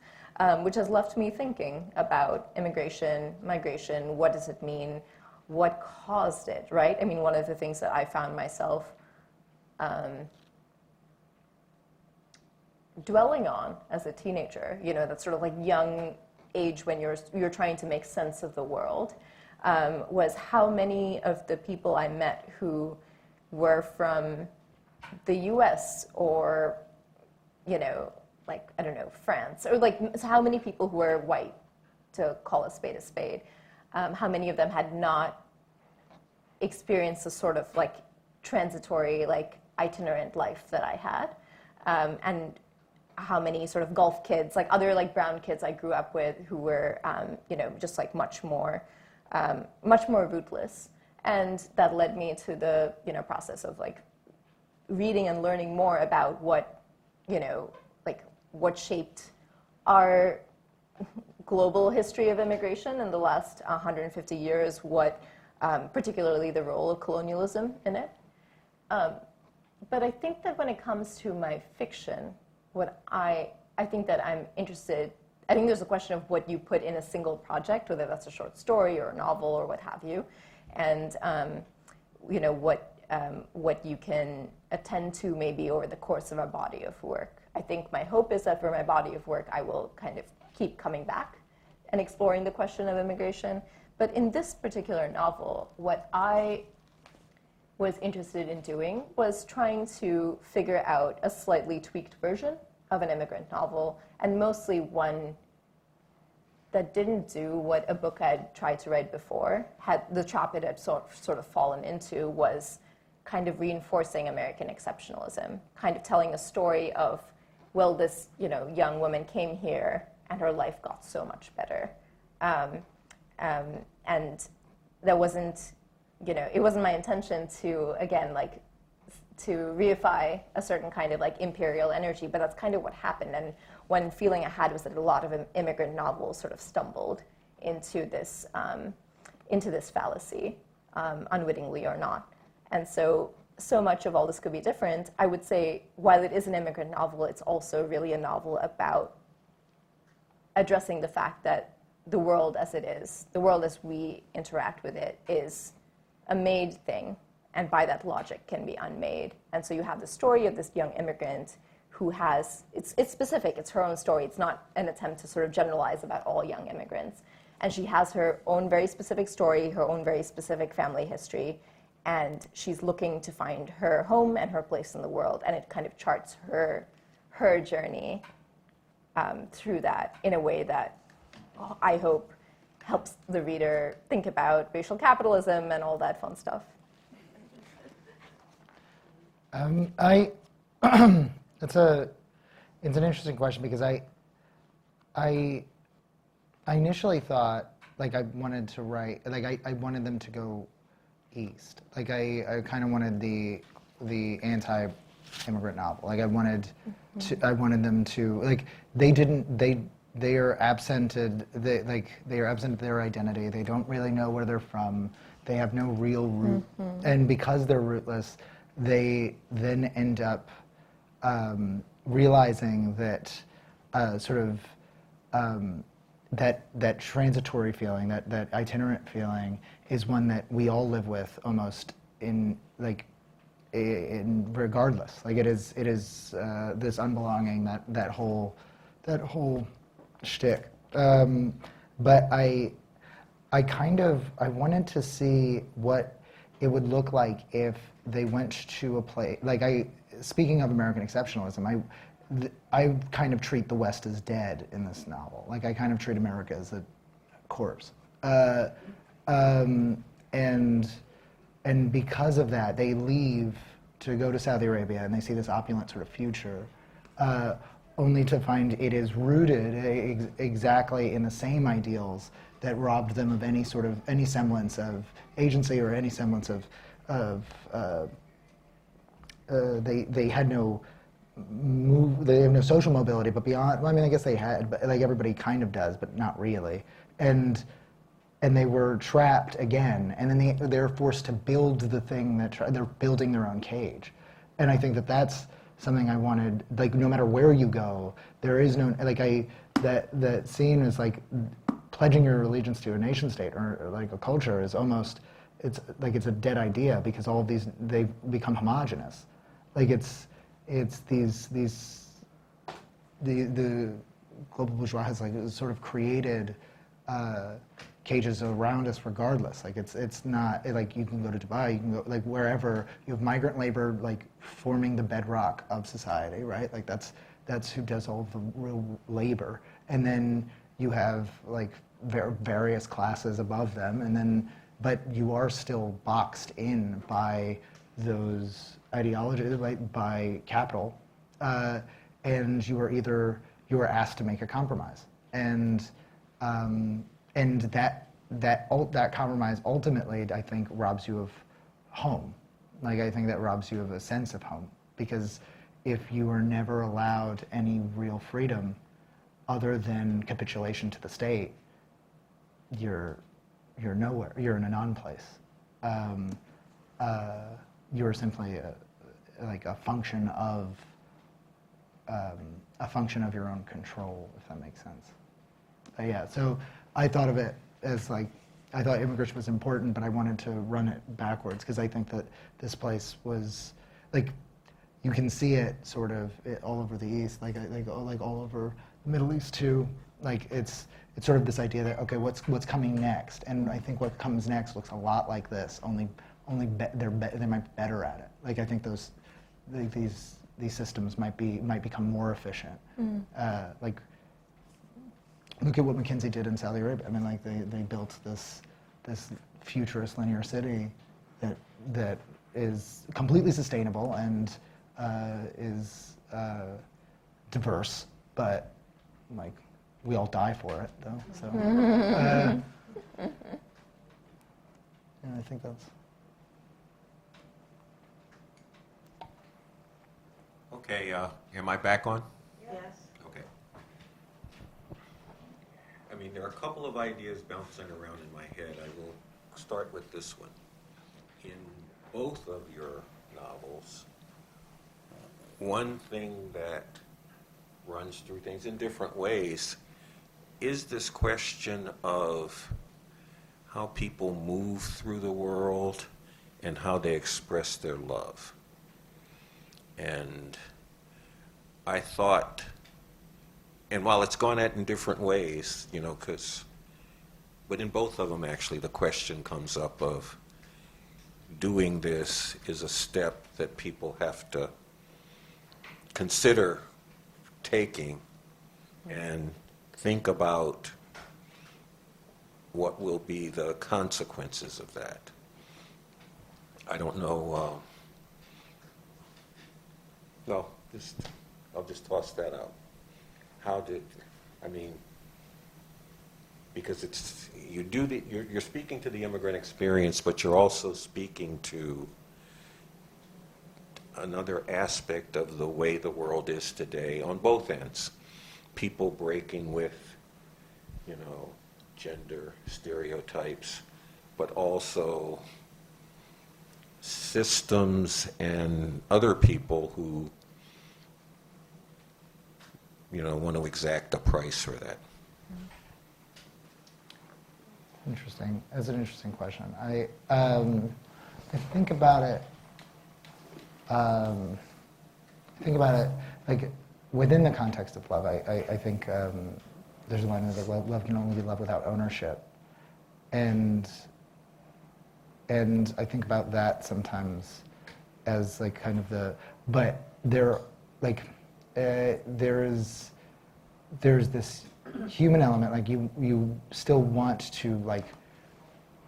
which has left me thinking about immigration, migration, what does it mean, what caused it, right? I mean, one of the things that I found myself dwelling on as a teenager, you know, that sort of like young age when you're trying to make sense of the world, was how many of the people I met who were from the US or, you know, like, I don't know, France, or like how many people who were white, to call a spade, how many of them had not experienced the sort of like transitory, like itinerant life that I had, and how many sort of Gulf kids, like other like brown kids I grew up with who were, you know, just like much more rootless. And that led me to the, you know, process of like reading and learning more about what, you know, like what shaped our global history of immigration in the last 150 years, what, particularly the role of colonialism in it. But I think that when it comes to my fiction, what I think that I'm interested, I think there's a question of what you put in a single project, whether that's a short story or a novel or what have you, and you know, what you can attend to maybe over the course of a body of work. I think my hope is that for my body of work, I will kind of keep coming back and exploring the question of immigration. But in this particular novel, what I was interested in doing was trying to figure out a slightly tweaked version of an immigrant novel, and mostly one that didn't do what a book I'd tried to write before. The trap it had sort of fallen into was kind of reinforcing American exceptionalism, kind of telling a story of, well, this, you know, young woman came here and her life got so much better. And that wasn't, you know, it wasn't my intention to, again, like, to reify a certain kind of like imperial energy, but that's kind of what happened. And one feeling I had was that a lot of immigrant novels sort of stumbled into this fallacy, unwittingly or not. And so much of All This Could Be Different, I would say, while it is an immigrant novel, it's also really a novel about addressing the fact that the world as it is, the world as we interact with it, is a made thing, and by that logic can be unmade. And so you have the story of this young immigrant who has, it's specific, it's her own story, it's not an attempt to sort of generalize about all young immigrants. And she has her own very specific story, her own very specific family history, and she's looking to find her home and her place in the world, and it kind of charts her journey through that in a way that I hope helps the reader think about racial capitalism and all that fun stuff. It's an interesting question, because I initially thought, like, I wanted to write, like, I wanted them to go east. Like, I kind of wanted the anti-immigrant novel. Like, I wanted them to, like, they are absented. They are absent of their identity. They don't really know where they're from. They have no real root, and because they're rootless, they then end up realizing that that transitory feeling, that itinerant feeling, is one that we all live with almost in regardless. Like it is this unbelonging, that whole shtick. But I wanted to see what it would look like if they went to a place, speaking of American exceptionalism, I kind of treat the West as dead in this novel. Like I kind of treat America as a corpse. And because of that, they leave to go to Saudi Arabia, and they see this opulent sort of future, only to find it is rooted exactly in the same ideals that robbed them of any semblance of agency or any semblance of they had no social mobility, but beyond, I mean, I guess they had, but like everybody kind of does, but not really. And they were trapped again, and then they're forced to build the thing they're building their own cage. And I think that's something I wanted, like no matter where you go, there is no, that scene is like pledging your allegiance to a nation state or like a culture is almost, it's a dead idea, because all of these, they've become homogenous. Like the global bourgeois has sort of created cages around us regardless. Like it's not like you can go to Dubai, you can go like wherever. You have migrant labor like forming the bedrock of society, right? Like that's who does all the real labor, and then you have like various classes above them, and then but you are still boxed in by those ideologies, like by capital, and you are asked to make a compromise, and that compromise ultimately, I think, robs you of home. Like I think that robs you of a sense of home, because if you are never allowed any real freedom other than capitulation to the state, you're nowhere. You're in a non-place. You're simply a function of your own control, if that makes sense. Yeah. So I thought of it as I thought immigration was important, but I wanted to run it backwards, because I think that this place was you can see it sort of all over the East, like all over the Middle East too. Like it's sort of this idea that, okay, what's coming next? And I think what comes next looks a lot like this. Only they might be better at it. Like I think these systems might become more efficient. Look at what McKinsey did in Saudi Arabia. I mean, like they built this futurist linear city that is completely sustainable and is diverse, but like we all die for it though. So yeah, I think that's. Okay, am I back on? Yes. Okay. I mean, there are a couple of ideas bouncing around in my head. I will start with this one. In both of your novels, one thing that runs through things in different ways is this question of how people move through the world and how they express their love. And I thought, and while it's gone at in different ways, but in both of them actually the question comes up of doing this is a step that people have to consider taking and think about what will be the consequences of that. I don't know. No, I'll just toss that out. Because you're speaking to the immigrant experience, but you're also speaking to another aspect of the way the world is today on both ends. People breaking with, gender stereotypes, but also systems and other people who, want to exact a price for that. Interesting. That's an interesting question. I think about it. Like within the context of love. I think there's a line that love can only be love without ownership, and I think about that sometimes as like kind of the. But there's this human element, like you still want to like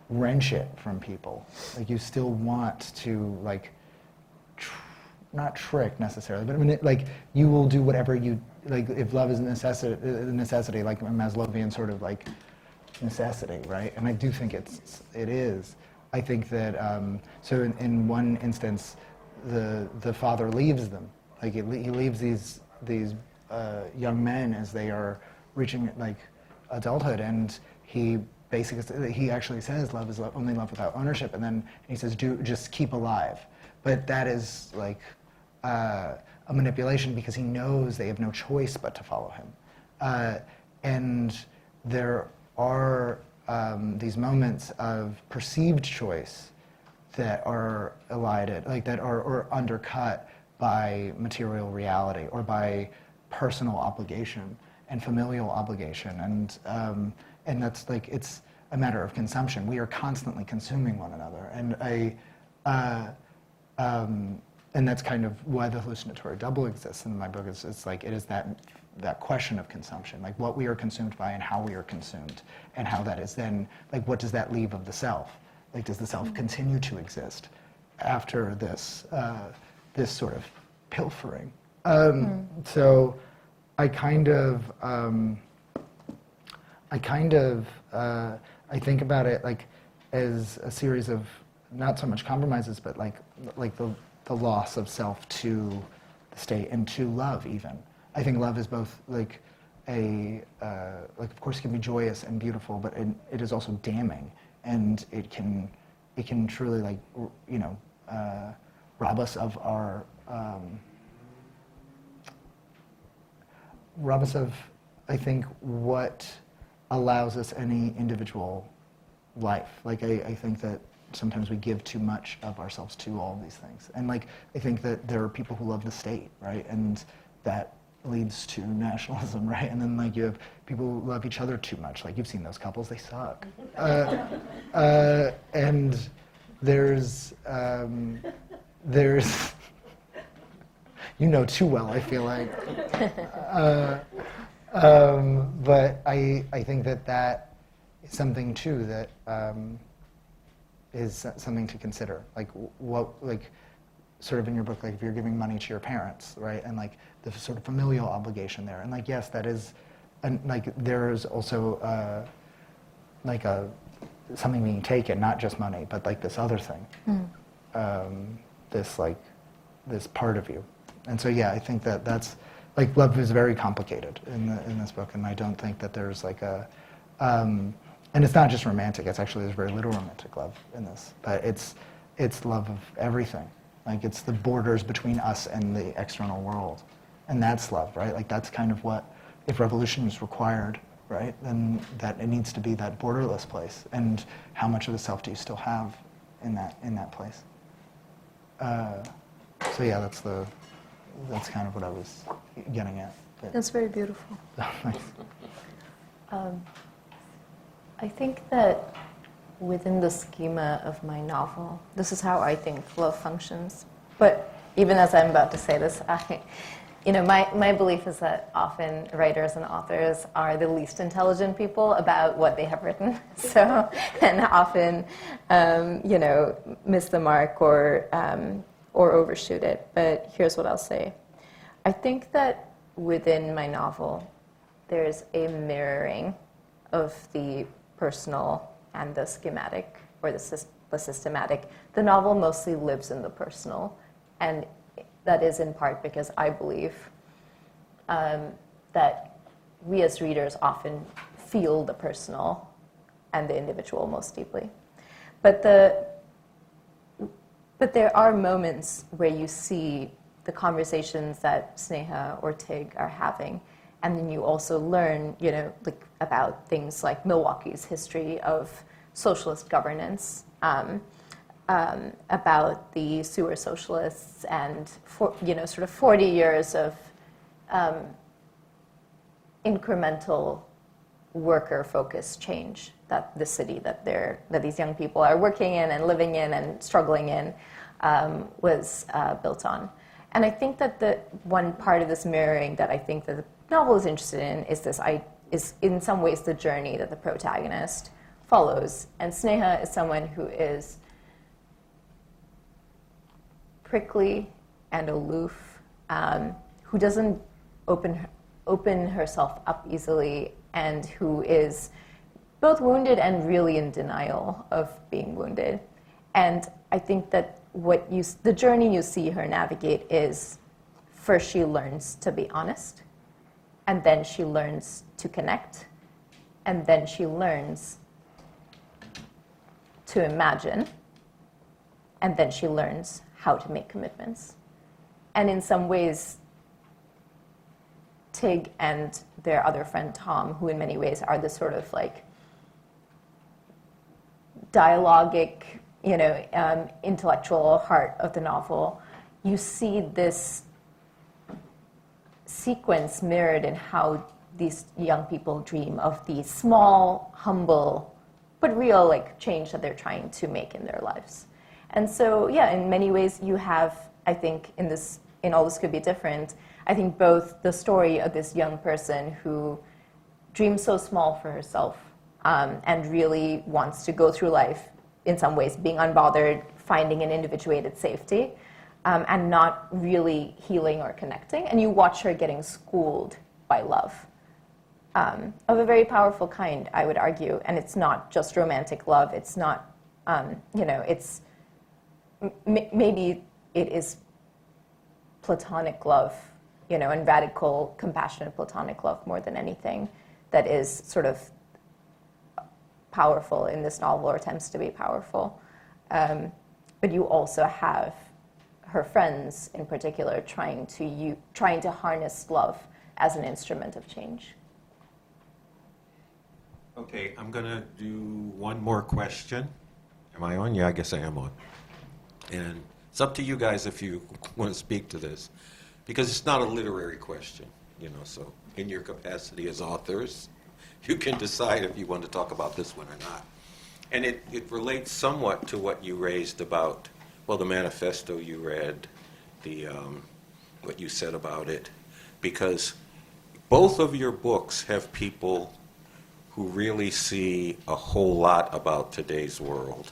wrench it from people, like you still want to like not trick necessarily, but I mean like you will do whatever you like if love is a necessity, like a Maslowian sort of like necessity, right? And I do think it is. I think that so in one instance the father leaves them, like he leaves these young men as they are reaching like adulthood, and he actually says love is only love without ownership, and then he says just keep alive. But that is like a manipulation because he knows they have no choice but to follow him, and there are these moments of perceived choice that are elided, like that are or undercut by material reality or by personal obligation and familial obligation, and that's like it's a matter of consumption. We are constantly consuming one another, and that's kind of why the hallucinatory double exists in my book. It's like it is that question of consumption, like what we are consumed by and how we are consumed, and how that is then like what does that leave of the self? Like does the self continue to exist after this this sort of pilfering? So I think about it like as a series of not so much compromises, but like the loss of self to the state and to love even. I think love is both like like of course it can be joyous and beautiful, but it is also damning, and it can truly like rob us of our rob us of, I think, what allows us any individual life. Like I think that sometimes we give too much of ourselves to all these things, and like I think that there are people who love the state, right, and that leads to nationalism, right? And then like you have people who love each other too much. Like you've seen those couples, they suck. And there's you know too well, I feel like. But I think that is something too that is something to consider. Like what, like sort of in your book, like if you're giving money to your parents, right, and like the sort of familial obligation there, and like yes, that is, and like there is also like something being taken, not just money, but like this other thing, this part of you. And so yeah, I think that's like love is very complicated in this book, and I don't think that there's like a and it's not just romantic. It's actually there's very little romantic love in this, but it's love of everything. Like it's the borders between us and the external world, and that's love, right? Like that's kind of what, if revolution is required, right? Then that it needs to be that borderless place. And how much of the self do you still have in that place? So yeah, that's kind of what I was getting at. But, That's very beautiful. Thanks. I think that within the schema of my novel, this is how I think love functions. But even as I'm about to say this, my belief is that often writers and authors are the least intelligent people about what they have written. So, and often, miss the mark or overshoot it. But here's what I'll say. I think that within my novel, there's a mirroring of the personal and the schematic, or the systematic. The novel mostly lives in the personal, and that is in part because I believe that we as readers often feel the personal and the individual most deeply. But there are moments where you see the conversations that Sneha or Tig are having, And then you also learn, like about things like Milwaukee's history of socialist governance, about the sewer socialists, and sort of 40 years of incremental worker-focused change that the city that these young people are working in and living in and struggling in was built on. And I think that the one part of this mirroring that I think that the novel is interested in is in some ways the journey that the protagonist follows. And Sneha is someone who is prickly and aloof, who doesn't open herself up easily, and who is both wounded and really in denial of being wounded. And I think that the journey you see her navigate is, first she learns to be honest, and then she learns to connect, and then she learns to imagine, and then she learns how to make commitments. And in some ways, Tig and their other friend Tom, who in many ways are the sort of like dialogic, intellectual heart of the novel, you see this sequence mirrored in how these young people dream of the small, humble, but real like change that they're trying to make in their lives. And so, yeah, in many ways you have, I think, in All This Could Be Different, I think both the story of this young person who dreams so small for herself and really wants to go through life in some ways being unbothered, finding an individuated safety, and not really healing or connecting. And you watch her getting schooled by love of a very powerful kind, I would argue. And it's not just romantic love. It's not, it's maybe it is platonic love, and radical, compassionate platonic love more than anything that is sort of powerful in this novel, or attempts to be powerful. But you also have her friends, in particular, trying to harness love as an instrument of change. Okay, I'm going to do one more question. Am I on? Yeah, I guess I am on. And it's up to you guys if you want to speak to this, because it's not a literary question, so in your capacity as authors, you can decide if you want to talk about this one or not. And it relates somewhat to what you raised about, the manifesto you read, what you said about it, because both of your books have people who really see a whole lot about today's world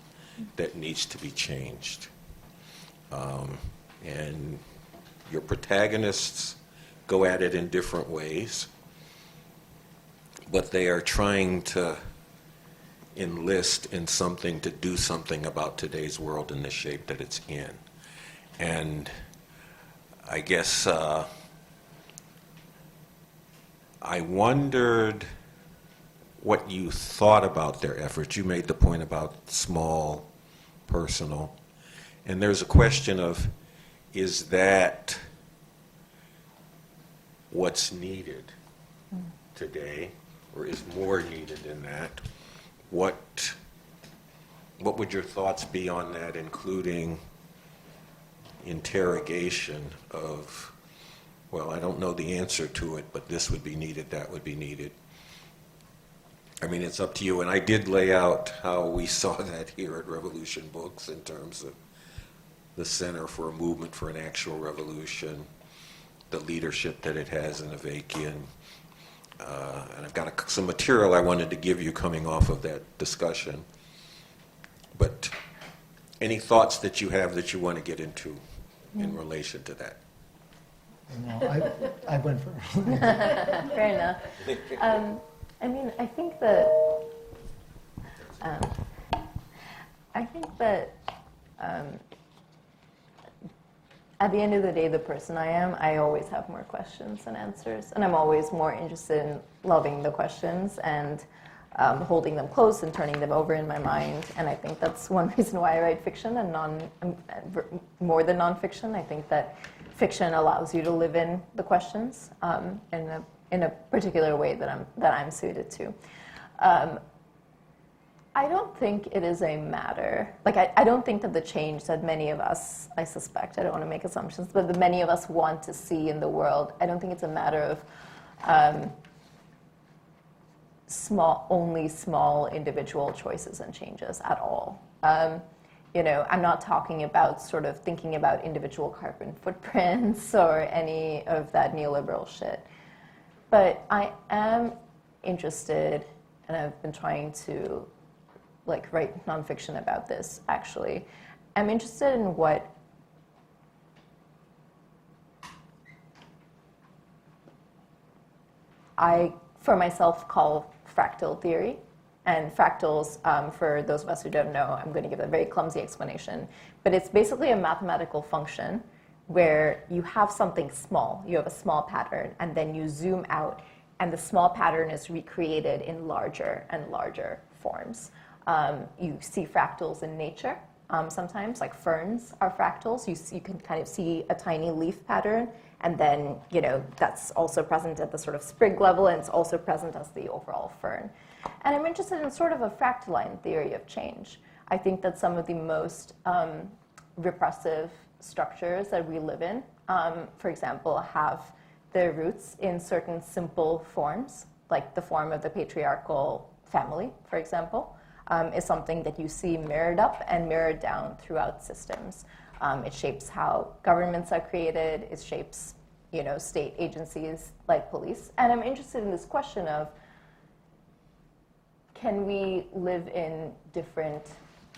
that needs to be changed. And your protagonists go at it in different ways, but they are trying to enlist in something to do something about today's world in the shape that it's in. And I guess I wondered what you thought about their efforts. You made the point about small, personal. And there's a question of, is that what's needed today, or is more needed in that? What would your thoughts be on that, including interrogation of, I don't know the answer to it, but this would be needed, that would be needed. I mean, it's up to you. And I did lay out how we saw that here at Revolution Books in terms of the Center for a Movement for an Actual Revolution, the leadership that it has in Avakian. And I've got some material I wanted to give you coming off of that discussion. But any thoughts that you have that you want to get into in relation to that? No, I went first. Fair enough. I mean, I think that at the end of the day, the person I am, I always have more questions than answers, and I'm always more interested in loving the questions and holding them close and turning them over in my mind. And I think that's one reason why I write fiction and more than nonfiction. I think that fiction allows you to live in the questions in a in a particular way that I'm suited to. I don't think it is a matter, like I don't think that the change that many of us, I suspect, I don't want to make assumptions, but that many of us want to see in the world, I don't think it's a matter of only small individual choices and changes at all. I'm not talking about sort of thinking about individual carbon footprints or any of that neoliberal shit. But I am interested, and I've been trying to write nonfiction about this, actually. I'm interested in what I, for myself, call fractal theory. And fractals, for those of us who don't know, I'm going to give a very clumsy explanation, but it's basically a mathematical function where you have something small, you have a small pattern, and then you zoom out, and the small pattern is recreated in larger and larger forms. You see fractals in nature sometimes, like ferns are fractals. You can kind of see a tiny leaf pattern, and then that's also present at the sort of sprig level, and it's also present as the overall fern. And I'm interested in sort of a fractaline theory of change. I think that some of the most repressive structures that we live in, for example, have their roots in certain simple forms, like the form of the patriarchal family, for example, is something that you see mirrored up and mirrored down throughout systems. It shapes how governments are created. It shapes, state agencies like police. And I'm interested in this question of, can we live in different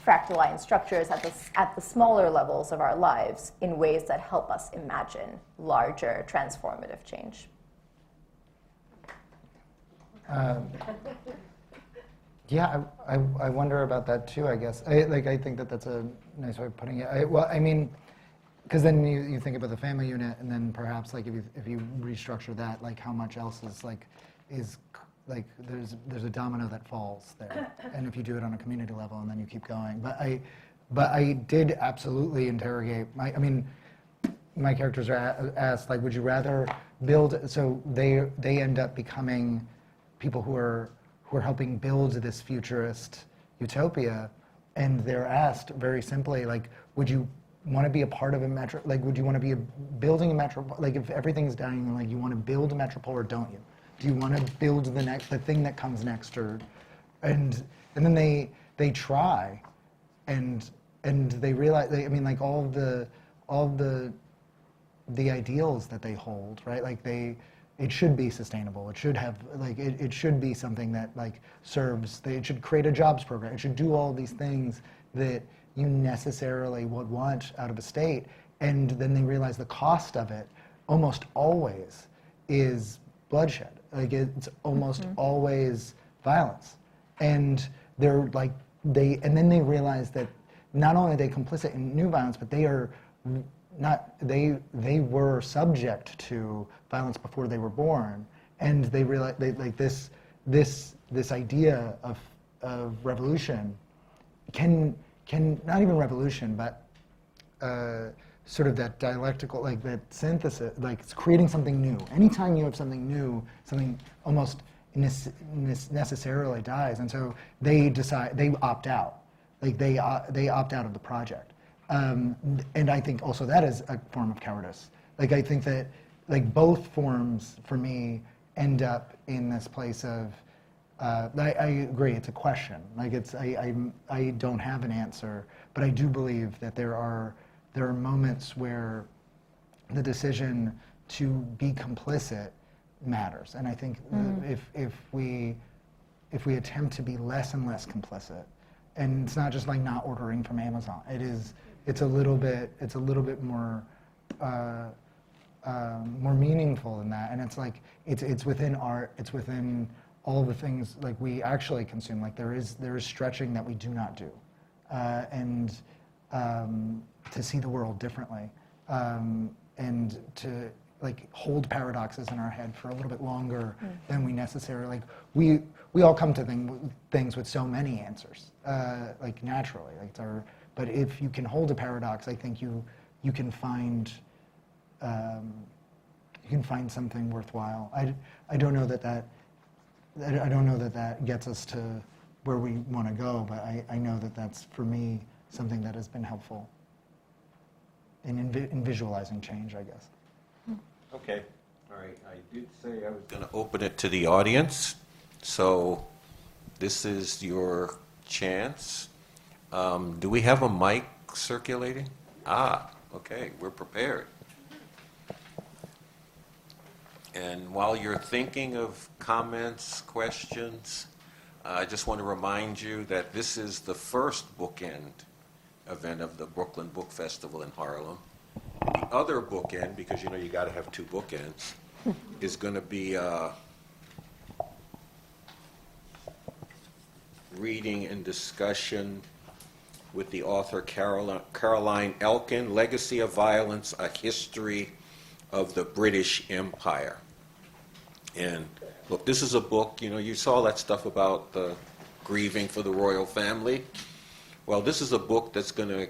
fractaline structures at the smaller levels of our lives in ways that help us imagine larger transformative change? Yeah, I wonder about that too, I guess. I think that's a nice way of putting it. Because then you think about the family unit, and then perhaps if you restructure that, how much else is there's a domino that falls there, and if you do it on a community level, and then you keep going. But I did absolutely interrogate. My characters are asked, would you rather build? So they end up becoming people who are helping build this futurist utopia, and they're asked very simply, would you want to be a part of a metro? Would you want to be building a metropole? If everything's dying, you want to build a metropole, or don't you? Do you want to build the thing that comes next, and then they try, and they realize all the ideals that they hold, right? It should be sustainable. It should have it should be something that serves. It should create a jobs program. It should do all these things that you necessarily would want out of a state, and then they realize the cost of it almost always is bloodshed. It's almost always violence, and then they realize that not only are they complicit in new violence, but they are not. They were subject to violence before they were born, and they realize this idea of revolution can not even revolution, but sort of that dialectical, that synthesis, it's creating something new. Anytime you have something new, something almost necessarily dies, and so they opt out. They opt out of the project, and I think also that is a form of cowardice. I think that both forms for me end up in this place of. I agree. It's a question. I don't have an answer, but I do believe that there are moments where the decision to be complicit matters, and I think if we attempt to be less and less complicit, and it's not just not ordering from Amazon. It's a little bit more more meaningful than that, and it's within art. It's within all the things we actually consume. There is stretching that we do not do, and to see the world differently, and to hold paradoxes in our head for a little bit longer than we necessarily we all come to things with so many answers, naturally. But if you can hold a paradox, I think you can find can find something worthwhile. I don't know that I don't know that gets us to where we want to go, but I know that that's, for me, something that has been helpful in visualizing change, I guess. Okay. All right. I did say I was going to open it to the audience, so this is your chance. Do we have a mic circulating? Okay. We're prepared. And while you're thinking of comments, questions, I just want to remind you that this is the first Bookend event of the Brooklyn Book Festival in Harlem. The other bookend, because you know you got to have two bookends, is going to be reading and discussion with the author Caroline Elkin, Legacy of Violence, A History of the British Empire. And look, this is a book, you know, you saw that stuff about the grieving for the royal family. Well, this is a book that's going to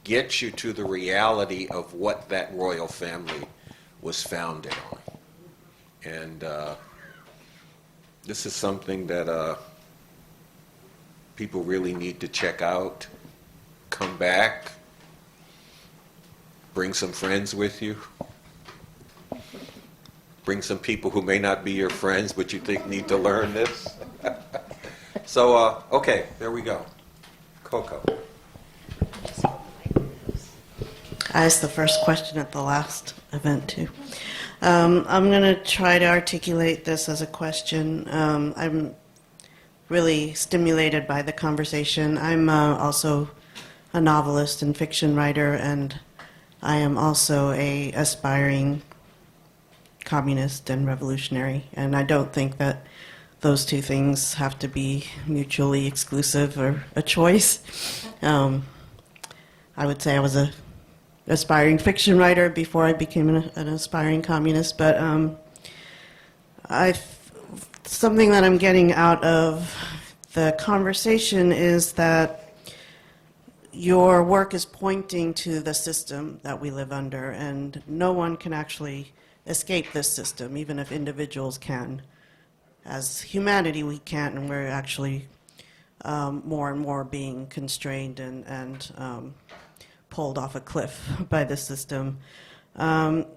get you to the reality of what that royal family was founded on. And this is something that people really need to check out. Come back, bring some friends with you, bring some people who may not be your friends but you think need to learn this. So, okay, there we go. Coco. I asked the first question at the last event, too. I'm going to try to articulate this as a question. I'm really stimulated by the conversation. I'm also a novelist and fiction writer, and I am also a aspiring communist and revolutionary, and I don't think that those two things have to be mutually exclusive or a choice. I would say I was a aspiring fiction writer before I became an aspiring communist, but something that I'm getting out of the conversation is that your work is pointing to the system that we live under, and no one can actually escape this system, even if individuals can. As humanity, we can't, and we're actually more and more being constrained and pulled off a cliff by the system. And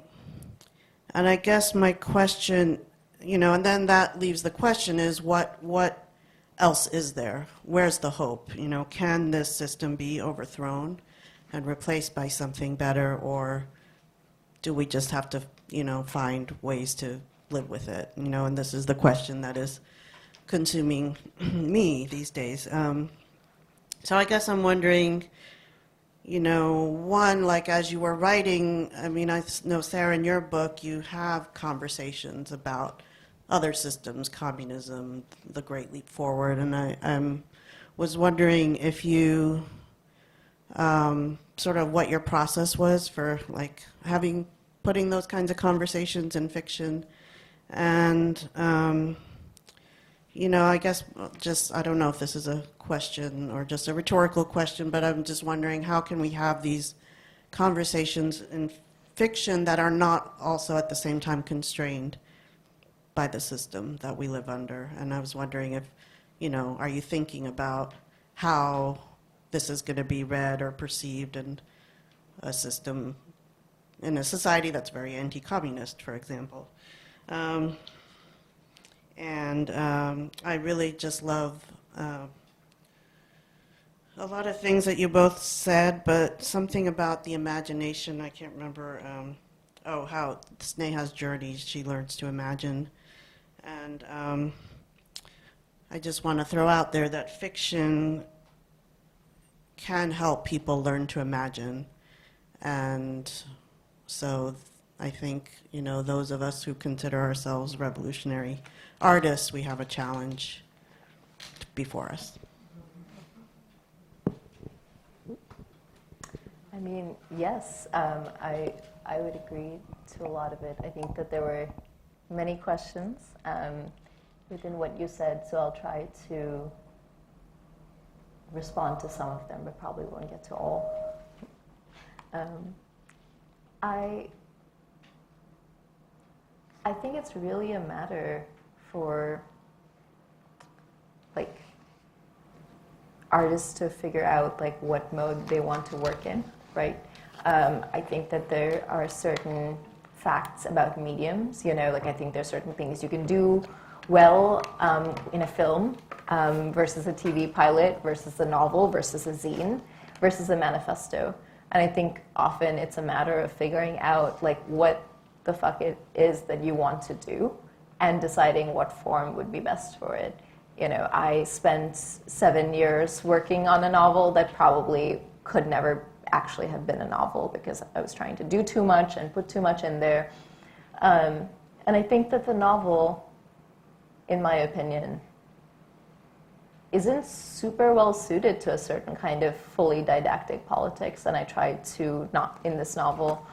I guess my question, you know, and then that leaves the question is what else is there? Where's the hope? You know, can this system be overthrown and replaced by something better, or do we just have to, you know, find ways to live with it? You know, and this is the question that is consuming me these days. So I guess I'm wondering, you know, one, like as you were writing, I mean, I know, Sarah, in your book, you have conversations about other systems, communism, the Great Leap Forward, and I was wondering if you, sort of what your process was for, like, putting those kinds of conversations in fiction, and, you know, I guess just, I don't know if this is a question or just a rhetorical question, but I'm just wondering how can we have these conversations in fiction that are not also at the same time constrained by the system that we live under? And I was wondering if, you know, are you thinking about how this is going to be read or perceived in a system, in a society that's very anti-communist, for example? I really just love a lot of things that you both said, but something about the imagination, I can't remember, how Sneha's journey, she learns to imagine. And I just want to throw out there that fiction can help people learn to imagine. And so I think, you know, those of us who consider ourselves revolutionary artists, we have a challenge before us. I mean, yes, I would agree to a lot of it. I think that there were many questions within what you said, so I'll try to respond to some of them, but probably won't get to all. I think it's really a matter for like artists to figure out like what mode they want to work in, right? I think that there are certain facts about mediums, like I think there's certain things you can do well in a film versus a TV pilot versus a novel versus a zine versus a manifesto. And I think often it's a matter of figuring out like what the fuck it is that you want to do and deciding what form would be best for it. I spent 7 years working on a novel that probably could never actually have been a novel because I was trying to do too much and put too much in there. And I think that the novel, in my opinion, isn't super well suited to a certain kind of fully didactic politics. And I tried to not, in this novel,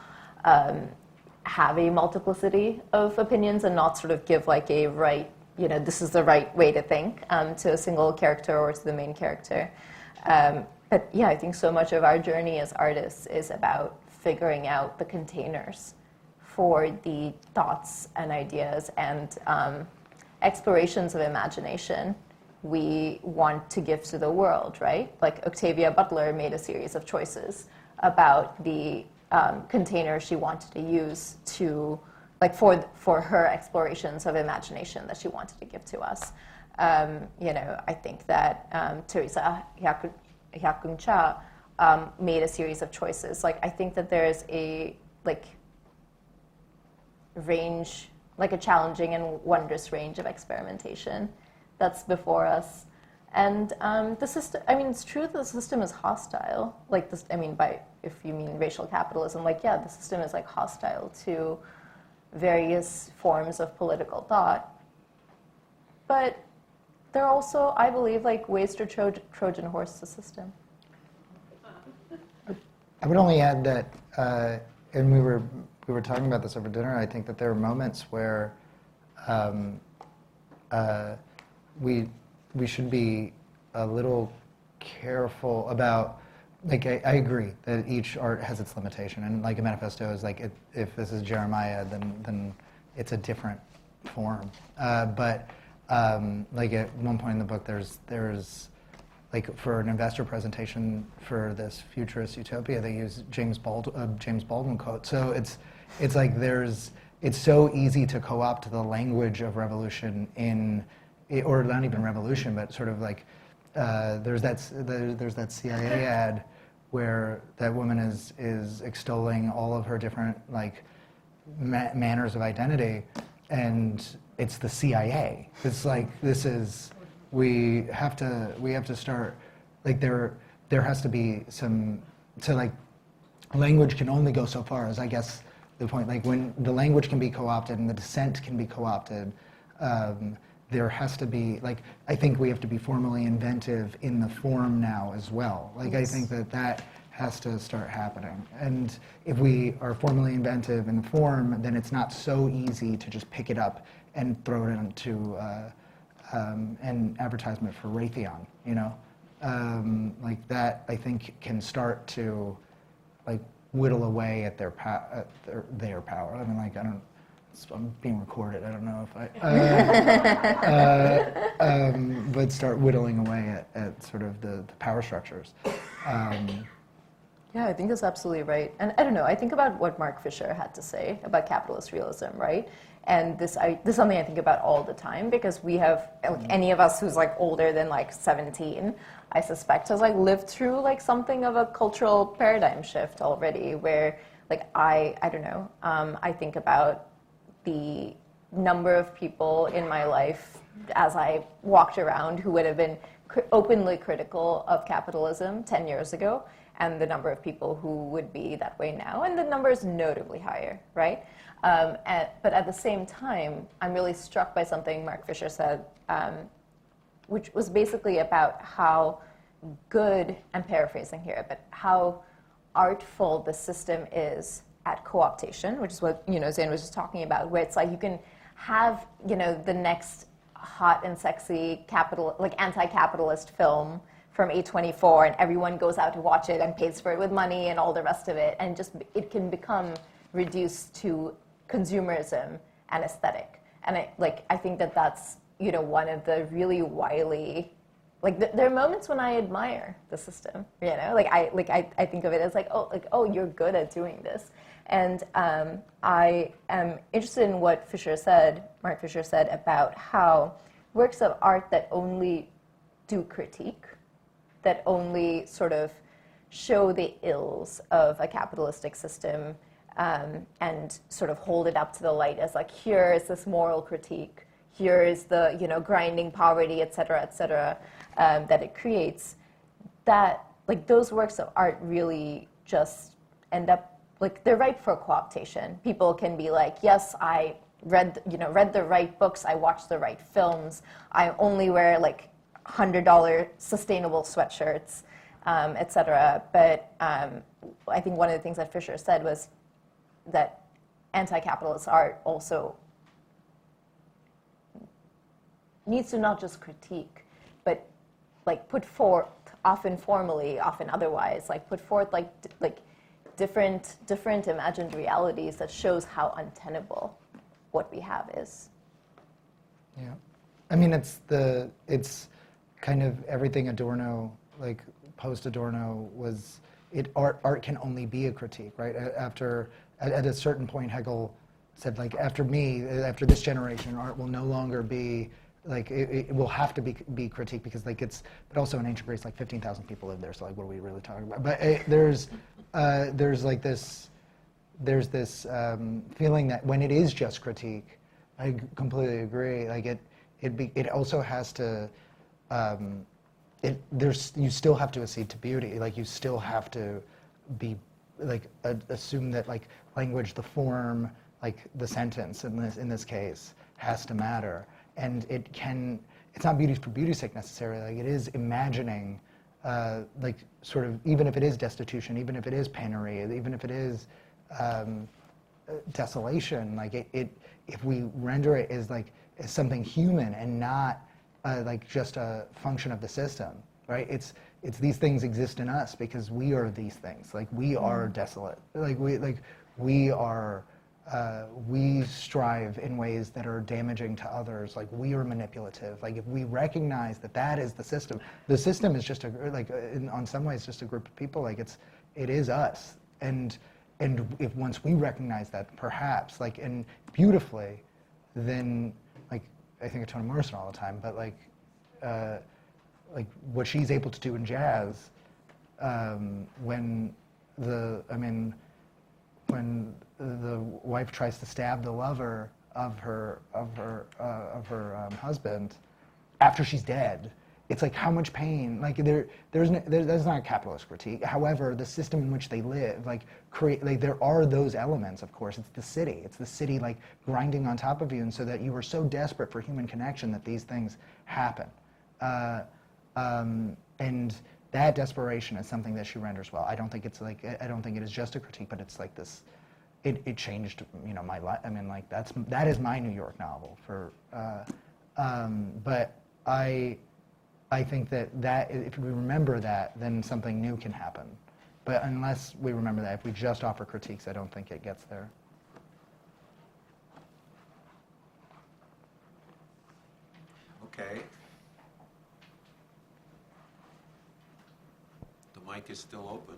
have a multiplicity of opinions and not sort of give like a right, this is the right way to think to a single character or to the main character. But yeah, I think so much of our journey as artists is about figuring out the containers for the thoughts and ideas and explorations of imagination we want to give to the world, right? Like Octavia Butler made a series of choices about the container she wanted to use to, like for her explorations of imagination that she wanted to give to us. I think that Teresa Hyakun Cha made a series of choices. Like I think that there's a range, like a challenging and wondrous range of experimentation that's before us. And the system, it's true that the system is hostile. Like this, if you mean racial capitalism, the system is like hostile to various forms of political thought. But there are also, I believe, like ways to Trojan horse the system. I would only add that, and we were talking about this over dinner. I think that there are moments where we should be a little careful about. Like I agree that each art has its limitation, and like a manifesto is like if this is Jeremiah, then it's a different form. But like at one point in the book, there's like for an investor presentation for this futurist utopia, they use James Baldwin quote. So it's like it's so easy to co-opt the language of revolution or not even revolution, but sort of like there's that CIA ad where that woman is extolling all of her different like manners of identity, and it's the CIA. It's like we have to start like there has to be some language can only go so far, as I guess the point. Like when the language can be co-opted and the dissent can be co-opted. There has to be, I think we have to be formally inventive in the form now as well. I think that has to start happening. And if we are formally inventive in the form, then it's not so easy to just pick it up and throw it into an advertisement for Raytheon, that I think can start to, whittle away at their power. I'm being recorded. I don't know if but start whittling away at sort of the power structures. Yeah, I think that's absolutely right. And I don't know, I think about what Mark Fisher had to say about capitalist realism, right? And this is something I think about all the time because we have, any of us who's older than 17, I suspect has lived through something of a cultural paradigm shift already where I don't know, I think about the number of people in my life as I walked around who would have been openly critical of capitalism 10 years ago, and the number of people who would be that way now, and the number is notably higher, right? But at the same time, I'm really struck by something Mark Fisher said, which was basically about how good, I'm paraphrasing here, but how artful the system is at co-optation, which is what Zain was just talking about, where it's you can have the next hot and sexy anti-capitalist film from A24, and everyone goes out to watch it and pays for it with money and all the rest of it, and just it can become reduced to consumerism and aesthetic. And I think that that's, one of the really wily, there are moments when I admire the system, I think of it as oh, you're good at doing this. And I am interested in what Mark Fisher said about how works of art that only do critique, that only sort of show the ills of a capitalistic system, and sort of hold it up to the light as here is this moral critique, here is the grinding poverty, et cetera, that it creates. That those works of art really just end up they're ripe for cooptation. People can be yes, I read the right books, I watched the right films, I only wear $100 sustainable sweatshirts, et cetera. But I think one of the things that Fisher said was that anti-capitalist art also needs to not just critique, but put forth, often formally, often otherwise, put forth different imagined realities that shows how untenable what we have is. Yeah, I mean it's kind of everything Adorno, post Adorno was. Art can only be a critique, right? At a certain point, Hegel said after this generation, art will no longer be it will have to be critique because but also in ancient Greece 15,000 people lived there, so what are we really talking about? But there's this feeling that when it is just critique, I completely agree. It also has to you still have to accede to beauty. You still have to be assume that language, the form, the sentence in this case has to matter. And it's not beauty for beauty's sake necessarily. It is imagining, sort of, even if it is destitution, even if it is penury, even if it is desolation, if we render it as something human and not just a function of the system, right? It's these things exist in us because we are these things. We are desolate. We are. We strive in ways that are damaging to others. We are manipulative. If we recognize that is the system is just on some ways just a group of people. It is us. And if once we recognize that, perhaps and beautifully, then I think of Toni Morrison all the time, but what she's able to do in jazz, when the wife tries to stab the lover of her husband after she's dead, it's how much pain. There's not a capitalist critique. However, the system in which they live, there are those elements. Of course, it's the city. It's the city grinding on top of you, and so that you are so desperate for human connection that these things happen. And that desperation is something that she renders well. I don't think it's I don't think it is just a critique, but it's this. It changed my life. That is my New York novel for. But I think that if we remember that, then something new can happen. But unless we remember that, if we just offer critiques, I don't think it gets there. Okay. The mic is still open.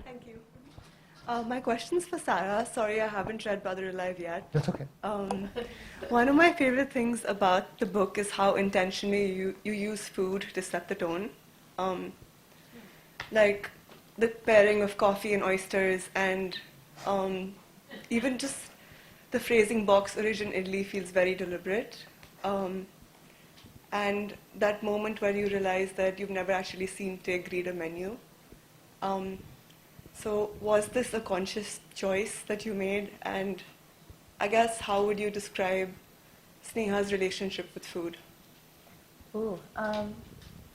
Thank you. My question's for Sarah. Sorry, I haven't read Brother Alive yet. That's okay. One of my favorite things about the book is how intentionally you use food to set the tone. The pairing of coffee and oysters, and even just the phrasing box origin Italy feels very deliberate. And that moment where you realize that you've never actually seen Tig read a menu. So was this a conscious choice that you made? And I guess how would you describe Sneha's relationship with food? Ooh,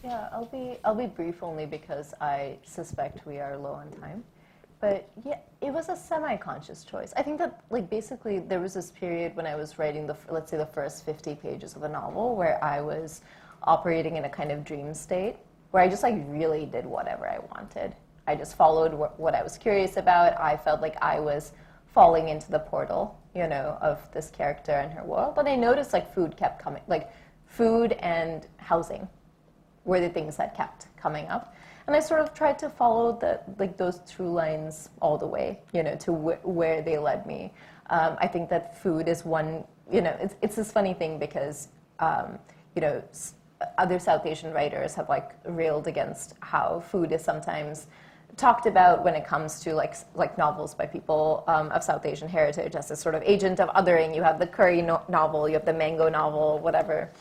yeah, I'll be brief only because I suspect we are low on time. But yeah, it was a semi-conscious choice. I think that basically there was this period when I was writing let's say the first 50 pages of a novel where I was operating in a kind of dream state where I just really did whatever I wanted. I just followed what I was curious about. I felt like I was falling into the portal, you know, of this character and her world. But I noticed like food kept coming, like food and housing were the things that kept coming up. And I sort of tried to follow those through lines all the way, you know, to where they led me. I think that food is one, you know, it's this funny thing because, you know, other South Asian writers have like railed against how food is sometimes talked about when it comes to like novels by people of South Asian heritage as a sort of agent of othering. You have the curry novel, you have the mango novel, whatever.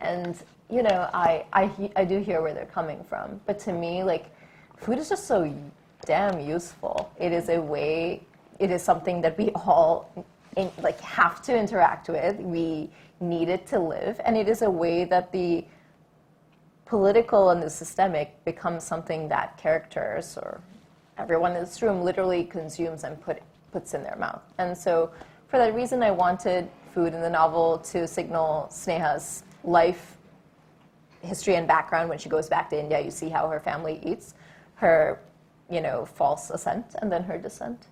And, you know, I do hear where they're coming from. But to me, like, food is just so damn useful. It is a way, it is something that we all like have to interact with. We need it to live. And it is a way that the political and the systemic becomes something that characters or everyone in this room literally consumes and puts in their mouth. And so for that reason, I wanted food in the novel to signal Sneha's life, history, and background. When she goes back to India, you see how her family eats, her, you know, false ascent and then her descent.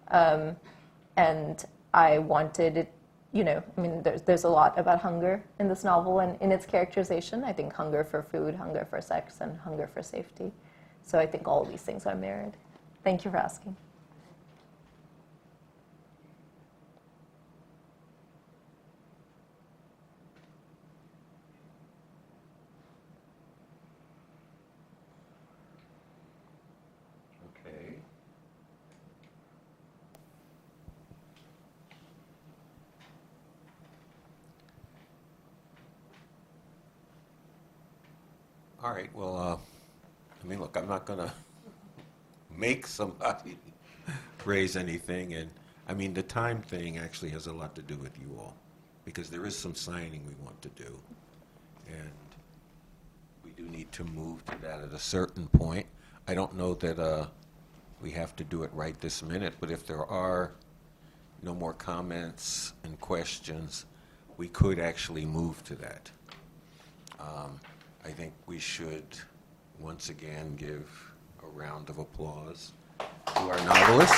And I wanted it, you know, I mean, there's a lot about hunger in this novel and in its characterization. I think hunger for food, hunger for sex, and hunger for safety. So I think all of these things are mirrored. Thank you for asking. Okay. All right, well, I mean, look, I'm not going to make somebody raise anything. And, I mean, the time thing actually has a lot to do with you all, because there is some signing we want to do. And we do need to move to that at a certain point. I don't know that we have to do it right this minute, but if there are no more comments and questions, we could actually move to that. I think we should once again give a round of applause to our novelist.